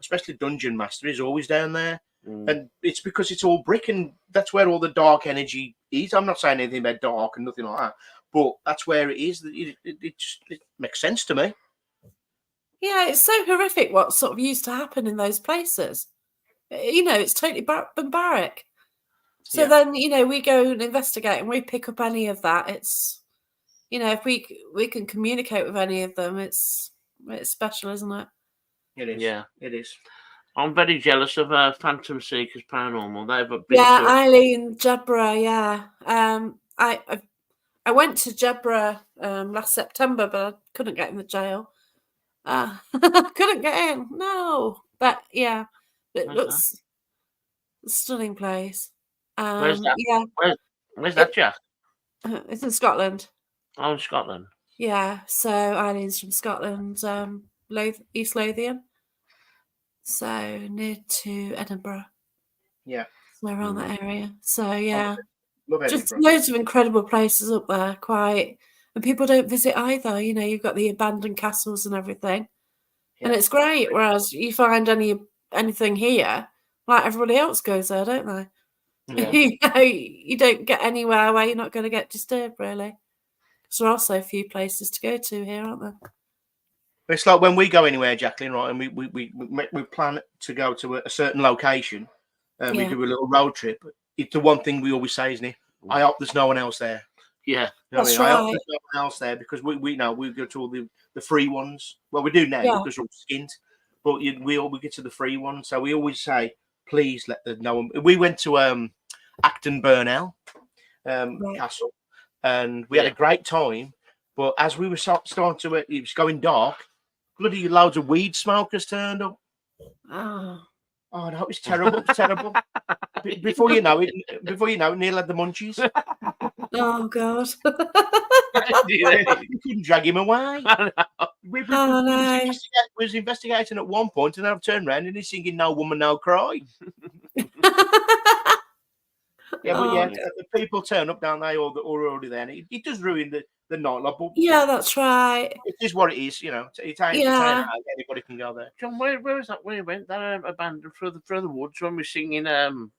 Especially Dungeon Master is always down there. And it's because it's all brick, and that's where all the dark energy is. I'm not saying anything about dark and nothing like that, but that's where it is. It makes sense to me. Yeah, it's so horrific what sort of used to happen in those places. It's totally barbaric. So then, we go and investigate and we pick up any of that. It's, if we can communicate with any of them, it's special, isn't it? It is. Yeah, it is. I'm very jealous of Phantom Seekers Paranormal. They've been Eileen Jebra. Yeah, I went to Jebra last September, but I couldn't get in the jail. Couldn't get in. No, but yeah, it looks a stunning place. Where's that? Yeah, Where's that, Jack? It's in Scotland. Oh, in Scotland. Yeah, so Eileen's from Scotland, East Lothian, so near to Edinburgh. Yeah. So around that area. So yeah, Love just Edinburgh. loads of incredible places up there. And people don't visit either. You know, you've got the abandoned castles and everything, and Yeah. it's great. Whereas you find anything here, like everybody else goes there, don't they? Yeah. You know, you don't get anywhere where you're not going to get disturbed, really. Because there are so few places to go to here, aren't there? It's like when we go anywhere, Jacqueline, right? And we plan to go to a certain location, and we Yeah. do a little road trip. It's the one thing we always say, isn't it? I hope there's no one else there. Yeah. You know That's what I mean? I hope right. there's no one else there because we know we go to all the free ones. Well, we do now Yeah. because we're all skint, but we get to the free ones. So we always say, please let the no one. We went to Acton Burnell Right. Castle, and we had a great time. But as we were starting to, it was going dark. Bloody loads of weed smokers turned up. Oh, Oh no, it was terrible. It was terrible. Before you know it, Neil had the munchies. oh God. We couldn't drag him away. We was investigating at one point, and I've turned around and he's singing "No Woman, No Cry." Yeah, but yeah, the people turn up, don't they? Or already there. And it does ruin the nightclub. But Yeah, that's right. it is what it is, you know. It ain't anybody can go there. John, where was that? Where you went? That abandoned through the woods when we were singing the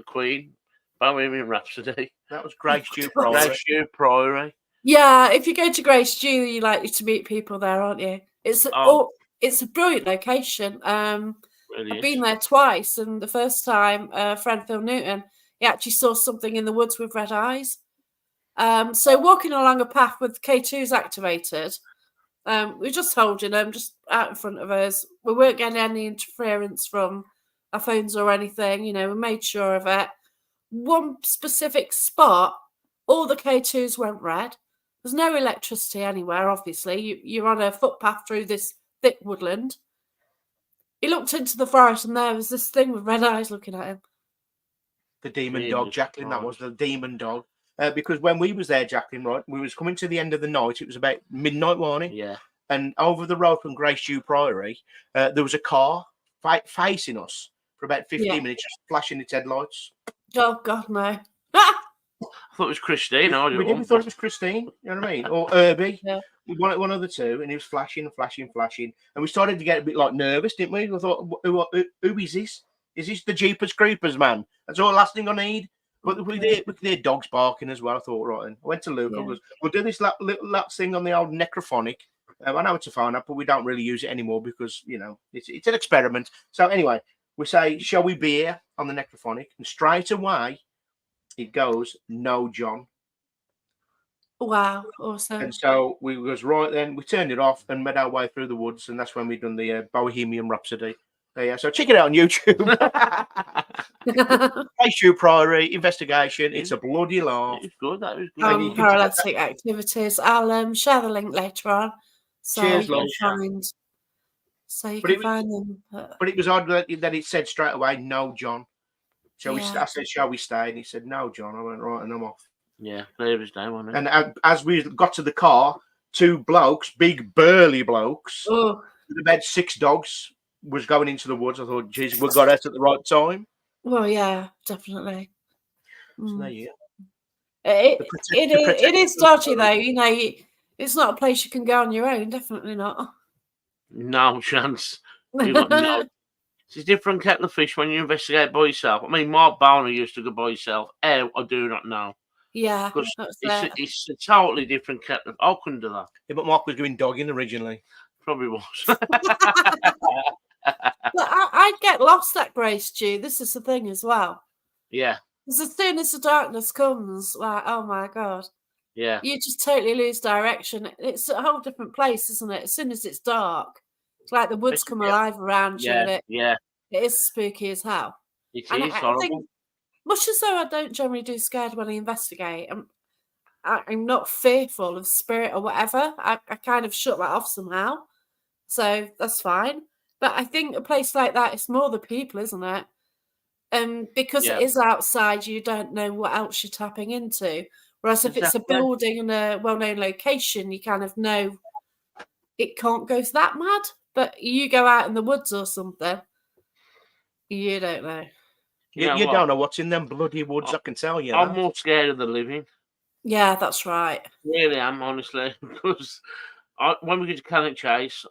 Queen, Bohemian Rhapsody. That was Grace Dew Priory. Yeah, if you go to Grace Dew, you're likely to meet people there, aren't you? It's a brilliant location. Really I've been there twice, and the first time, friend Phil Newton, he actually saw something in the woods with red eyes. So walking along a path with K2s activated, we were just holding them just out in front of us. We weren't getting any interference from our phones or anything. You know, we made sure of it. One specific spot, all the K2s went red. There's no electricity anywhere, obviously. You're on a footpath through this thick woodland. He looked into the forest and there was this thing with red eyes looking at him. The demon dog, Jacqueline, that was the demon dog. Because when we was there, Jacqueline, right, we was coming to the end of the night. It was about midnight morning. Yeah. And over the road from Grace Dew Priory, there was a car facing us for about 15 minutes, just flashing its headlights. Oh, God, no. I thought it was Christine. We thought it was Christine, you know what I mean? Or Herbie. Yeah. One of the two, and he was flashing. And we started to get a bit like nervous, didn't we? We thought, who is this? Is this the Jeepers Creepers, man? That's all the last thing I need. But we could hear dogs barking as well. I thought, right, and I went to Luke. I goes, we'll do this little thing on the old necrophonic. I know it's a phone app, but we don't really use it anymore because, you know, it's an experiment. So anyway, we say, shall we be here on the necrophonic? And straight away, it goes, no, John. Wow, awesome. And so we was right then, we turned it off and made our way through the woods, and that's when we done the Bohemian Rhapsody. Yeah, so check it out on YouTube. Grace Dew Priory investigation. It's a bloody laugh. It's good. That was good. Para-letic Activities. I'll share the link later on. So cheers, you can find them. But it was odd that it said straight away, no, John. I said, shall we stay? And he said, no, John. I went, right, and I'm off. Yeah, clear as day, wasn't it? And as we got to the car, two blokes, big burly blokes, with about 6 dogs, was going into the woods. I thought, geez, we got out at the right time. Well, yeah, definitely. So there you go. It is dodgy, though. You know, it's not a place you can go on your own. Definitely not. No chance. It's a different kettle of fish when you investigate by yourself. I mean, Mark Bowner used to go by himself. I do not know. Yeah, it's a totally different kettle. I couldn't do that. Yeah, but Mark was doing dogging originally. Probably was. But I'd get lost at Grace Dew. This is the thing as well. Yeah. Because as soon as the darkness comes, like, oh my God. Yeah. You just totally lose direction. It's a whole different place, isn't it? As soon as it's dark, it's like the woods come alive around you. And it is spooky as hell. It is horrible. I think, much as though I don't generally do scared when I investigate, I'm not fearful of spirit or whatever. I kind of shut that off somehow. So that's fine. But I think a place like that, it's more the people, isn't it? Because it is outside, you don't know what else you're tapping into. Whereas if it's a Exactly. building in a well-known location, you kind of know it can't go that mad. But you go out in the woods or something, you don't know. You know You what? don't know what's in them bloody woods, I can tell you. I'm that. more scared of the living. Yeah, that's right. Really am, honestly, because when we get to Cannock Chase,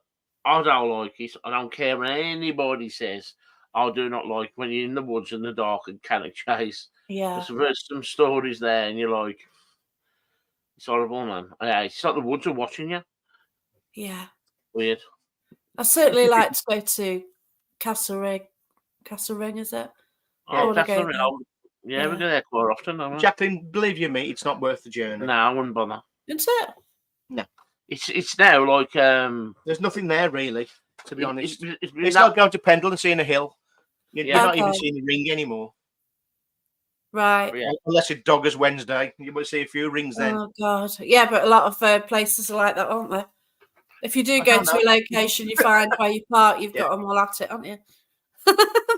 I don't like it. I don't care what anybody says. I do not like when you're in the woods in the dark and Cannock Chase. Yeah, There's some stories there, and you're like, it's horrible, man. Yeah, it's like the woods are watching you. yeah. Weird. I certainly like to go to Castle Ring. Castle Ring, is it? Yeah. I want to Castle go Ring. there. Yeah, we Yeah. go there quite often, don't we? Jacqueline, believe you me, it's not worth the journey. No, I wouldn't bother. Isn't it? No. It's now like There's nothing there really, to be honest. It's not like going to Pendle and seeing a hill. You're Yeah. not even Okay. seeing the ring anymore. Right. Yeah. Unless it's Doggers Wednesday. You might see a few rings then. Oh God. Yeah, but a lot of places are like that, aren't they? If you do I go don't to a location, you find where you park, you've Yeah. got them all at it, haven't you?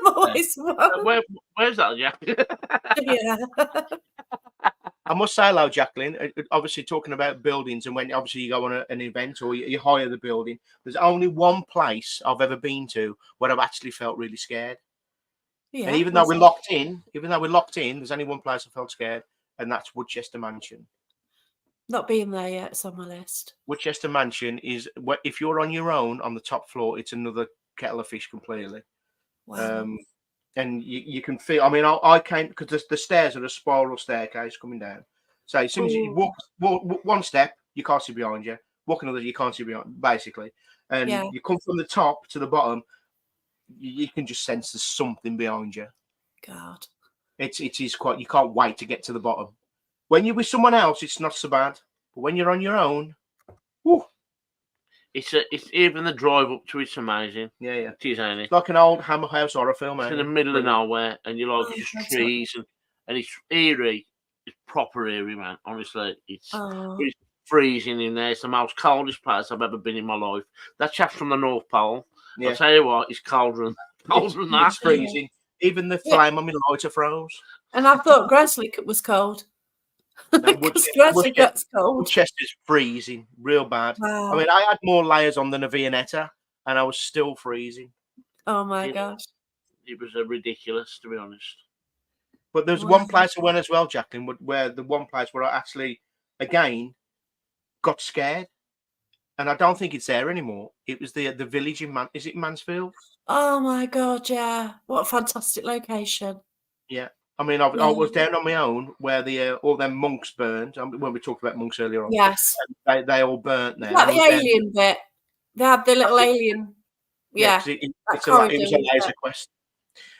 Always one. Where's that, Jack? Yeah. I must say, hello, Jacqueline. Obviously, talking about buildings, and when obviously you go on an event or you hire the building, there's only one place I've ever been to where I've actually felt really scared. Yeah. And even though we're locked in, there's only one place I felt scared, and that's Woodchester Mansion. Not been there yet, it's on my list. Woodchester Mansion is if you're on your own on the top floor, it's another kettle of fish completely. Wow. And you can feel. I mean, I came because the stairs are a spiral staircase coming down. So as soon as you walk one step, you can't see behind you. Walk another, you can't see behind. Basically, and Yeah. you come from the top to the bottom, you can just sense there's something behind you. God. It is quite. You can't wait to get to the bottom. When you're with someone else, it's not so bad. But when you're on your own, whew, It's even the drive up to it's amazing. yeah. It is, ain't it? It's like an old Hammer House horror film. It's in ain't the it? middle of Brilliant. nowhere, and you're like, Oh, it's just that's trees, and it's eerie. It's proper eerie, man. Honestly, Oh. it's freezing in there. It's the most coldest place I've ever been in my life. That chap's from the North Pole. Yeah. I'll tell you what, it's colder than that. It's freezing. Even the flame on my lighter froze. And I thought Greslick was cold. No, Because Greslick gets cold. Woodchester's freezing, real bad. Wow. I mean, I had more layers on than a Viennetta, and I was still freezing. Oh my Yeah. gosh. It was ridiculous, to be honest. But there's Wow. one place I went as well, Jacqueline, where the one place where I actually, again, got scared. And I don't think it's there anymore. It was the village in is it Mansfield? Oh my God, yeah. What a fantastic location. Yeah. I mean, I was down on my own where all them monks burned. When we talked about monks earlier on, Yes. they all burnt there. Like the alien bit. They had the little alien. Yeah. 'cause it was corridor, a laser quest.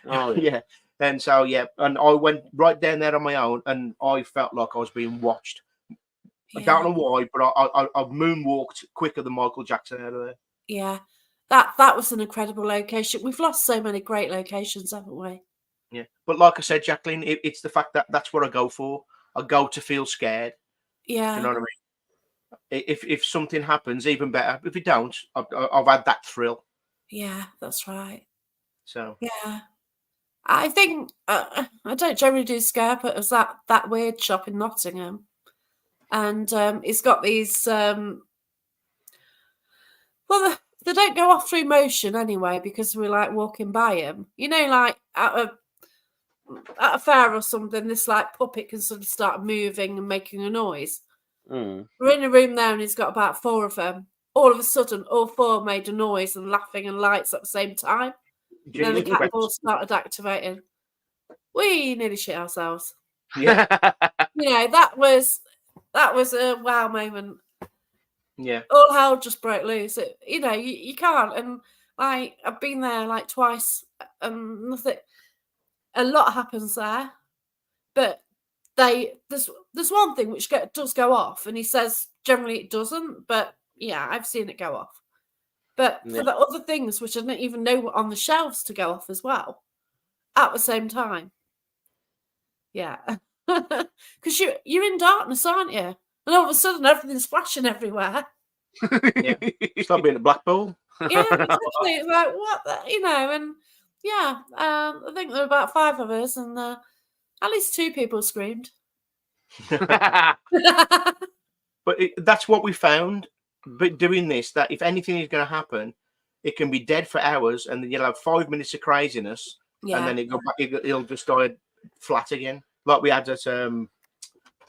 Oh, Yeah. And so, and I went right down there on my own, and I felt like I was being watched. I don't know why, but I moonwalked quicker than Michael Jackson out of there. Yeah. That was an incredible location. We've lost so many great locations, haven't we? Yeah. But like I said, Jacqueline, it's the fact that that's what I go for. I go to feel scared. Yeah. You know what I mean? If something happens, even better. If it don't, I've had that thrill. Yeah, that's right. So Yeah. I think I don't generally do scare, but it was that weird shop in Nottingham. And it's got these well, they don't go off through motion anyway because we're like walking by them. You know, like at a fair or something, this like puppet can sort of start moving and making a noise. Mm. We're in a room now and he's got about 4 of them. All of a sudden, all 4 made a noise and laughing and lights at the same time. And then the cat ball started activating. We nearly shit ourselves. yeah, You know, that was a wow moment. yeah. All hell just broke loose. You know, you can't. And like I've been there like twice, and nothing. A lot happens there, but there's one thing which does go off, and he says generally it doesn't, but yeah, I've seen it go off. But for the other things which I didn't even know were on the shelves to go off as well, at the same time. Yeah, because you're in darkness, aren't you? And all of a sudden, everything's flashing everywhere. Yeah. Stop being a Blackpool. Yeah, exactly. It's like what you know, and yeah, I think there were about 5 of us, and at least 2 people screamed. But that's what we found. But doing this, that if anything is going to happen, it can be dead for hours, and then you'll have 5 minutes of craziness, and then it'll just die flat again, like we had at the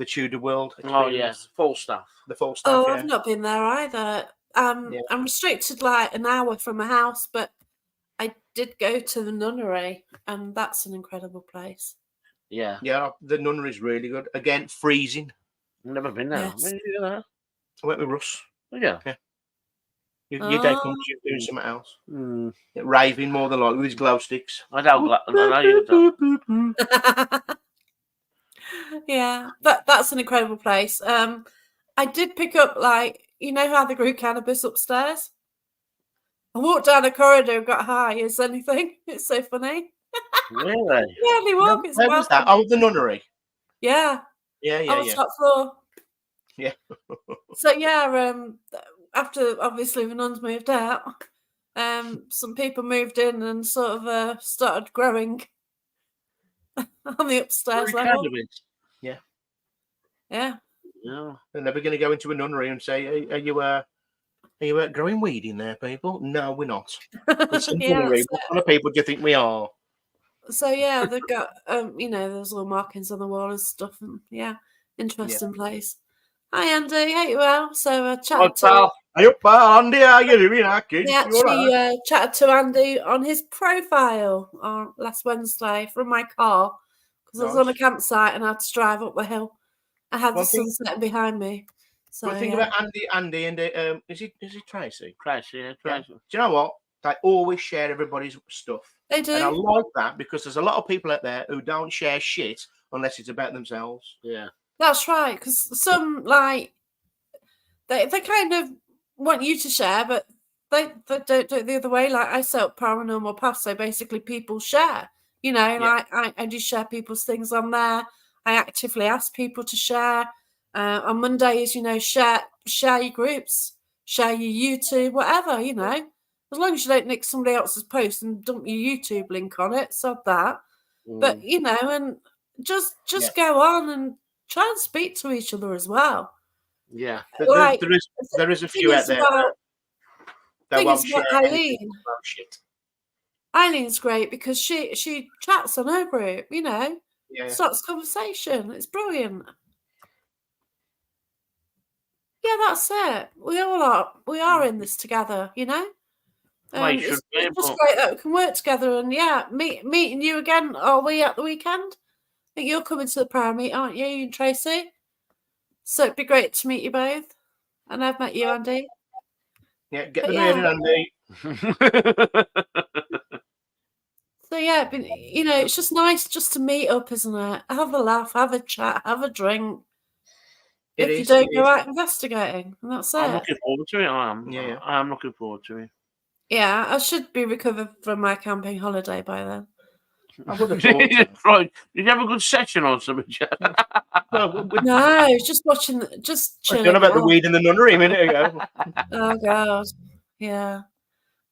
Tudor World. Oh yeah, Falstaff. The Falstaff. Oh, yeah. I've not been there either. I'm restricted like an hour from my house, but I did go to the nunnery, and that's an incredible place. Yeah. Yeah, the nunnery is really good. Again, freezing. I've never been there. Yes. When did you go there? I went with Russ. Oh, yeah. Your dad comes to doing something else. Mm. Raving more than likely with his glow sticks. I know you don't. Yeah, that's an incredible place. I did pick up, like, you know how they grew cannabis upstairs? I walked down the corridor and got high as anything. It's so funny. Really? Yeah, they walk. Where was that? Oh, the nunnery. Yeah. On the top floor. Yeah. So yeah, after obviously the nuns moved out, some people moved in and sort of started growing on the upstairs level. Cannabis. Yeah. Yeah. Yeah. They're never going to go into a nunnery and say, "Are you growing weed in there, people?" No, we're not. It's a nunnery. What kind of people do you think we are? So yeah, they've got there's all markings on the wall and stuff, and interesting place. Hi Andy, hope you well. So chatted to Hey up, pal, Andy, how you doing, kid? we actually chatted to Andy on his profile on last Wednesday from my car because I was on a campsite and I had to drive up the hill. I had the sun setting behind me. So one thing about Andy and is he Tracy? Tracy, yeah, Tracy. Do you know what? They always share everybody's stuff. They do. And I like that because there's a lot of people out there who don't share shit unless it's about themselves. Yeah. That's right, because some they kind of want you to share, but they don't do it the other way. Like I set up Paranormal Pass, so basically people share. Like I do share people's things on there. I actively ask people to share. On Mondays, share your groups, share your YouTube, whatever, as long as you don't nick somebody else's post and dump your YouTube link on it, sod that. But and just go on and try and speak to each other as well. Yeah, there is a few out there that won't share Eileen. Shit. Eileen's great because she chats on her group, starts conversation. It's brilliant. Yeah, that's it. We all are. We are in this together, It's just great that we can work together and meeting you again. Are we at the weekend? I think you're coming to the prayer meet, aren't you and Tracy? So it'd be great to meet you both. And I've met you, Andy. Yeah, get the beard in, Andy. So it's just nice just to meet up, isn't it? Have a laugh, have a chat, have a drink. If you don't go out investigating, and that's it. I'm looking forward to it. I am. Yeah. I am looking forward to it. Yeah, I should be recovered from my camping holiday by then. I would have thought. Right. Did you have a good session or something? No, just watching, just chilling. Talking about the weed in the nunnery a minute ago. Oh God, yeah.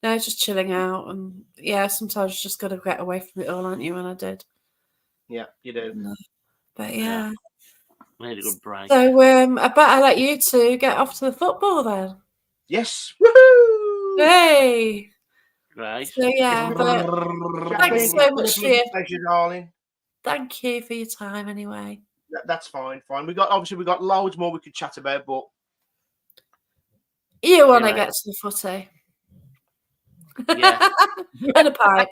No, just chilling out, and sometimes you just got to get away from it all, aren't you? And I did. Yeah, you do. But yeah. Made a good break. So I better let you two get off to the football then. Yes. Woohoo! Hey. Right. So but thanks so much for your pleasure, darling. Thank you for your time anyway. That's fine. We got loads more we could chat about, but you want to get to the footy. Yeah. And a pipe.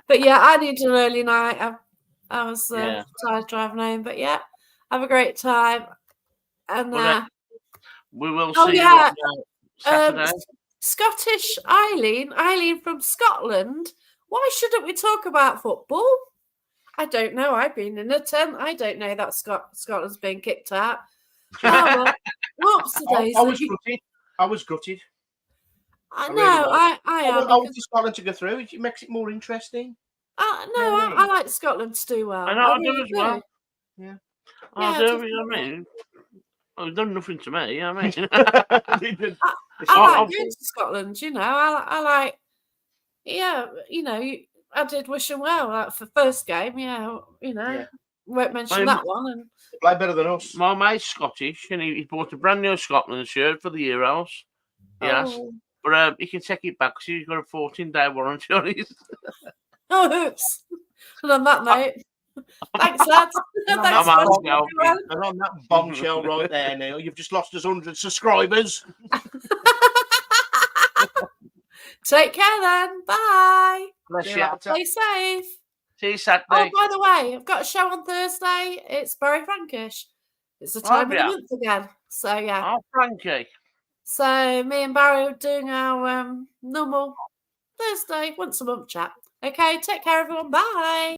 But I need an early night. I was tired driving home, but have a great time. And we will see you Saturday. Scottish Eileen from Scotland. Why shouldn't we talk about football? I don't know. I've been in a tent. I don't know that Scotland's been kicked out. Whoops, I was gutted. I know. I am. I want Scotland to go through. It makes it more interesting. I like Scotland to do well. I do as well. Yeah. I do. I mean, it's done nothing to me. I mean, I like going to Scotland. I like. Yeah, I did wish them well. Like for first game, Yeah. won't mention I'm- that one. And Play better than us. My mate's Scottish, and he bought a brand new Scotland shirt for the Euros. Yes, oh, but he can take it back because he's got a 14-day warranty on it. oh, oops. And on that note, thanks, lads. Thanks, I'm for out, watching, Joe. everyone. And on that bombshell right there, Neil, you've just lost us 100 subscribers. Take care then. Bye. Bless See you. you later. Stay safe. See you Saturday. Oh, by the way, I've got a show on Thursday. It's Bury Frankish. It's the time of the yeah. month again. So, yeah. Oh, Frankie. So, me and Barry are doing our normal Thursday, once a month chat. Okay, take care, everyone. Bye.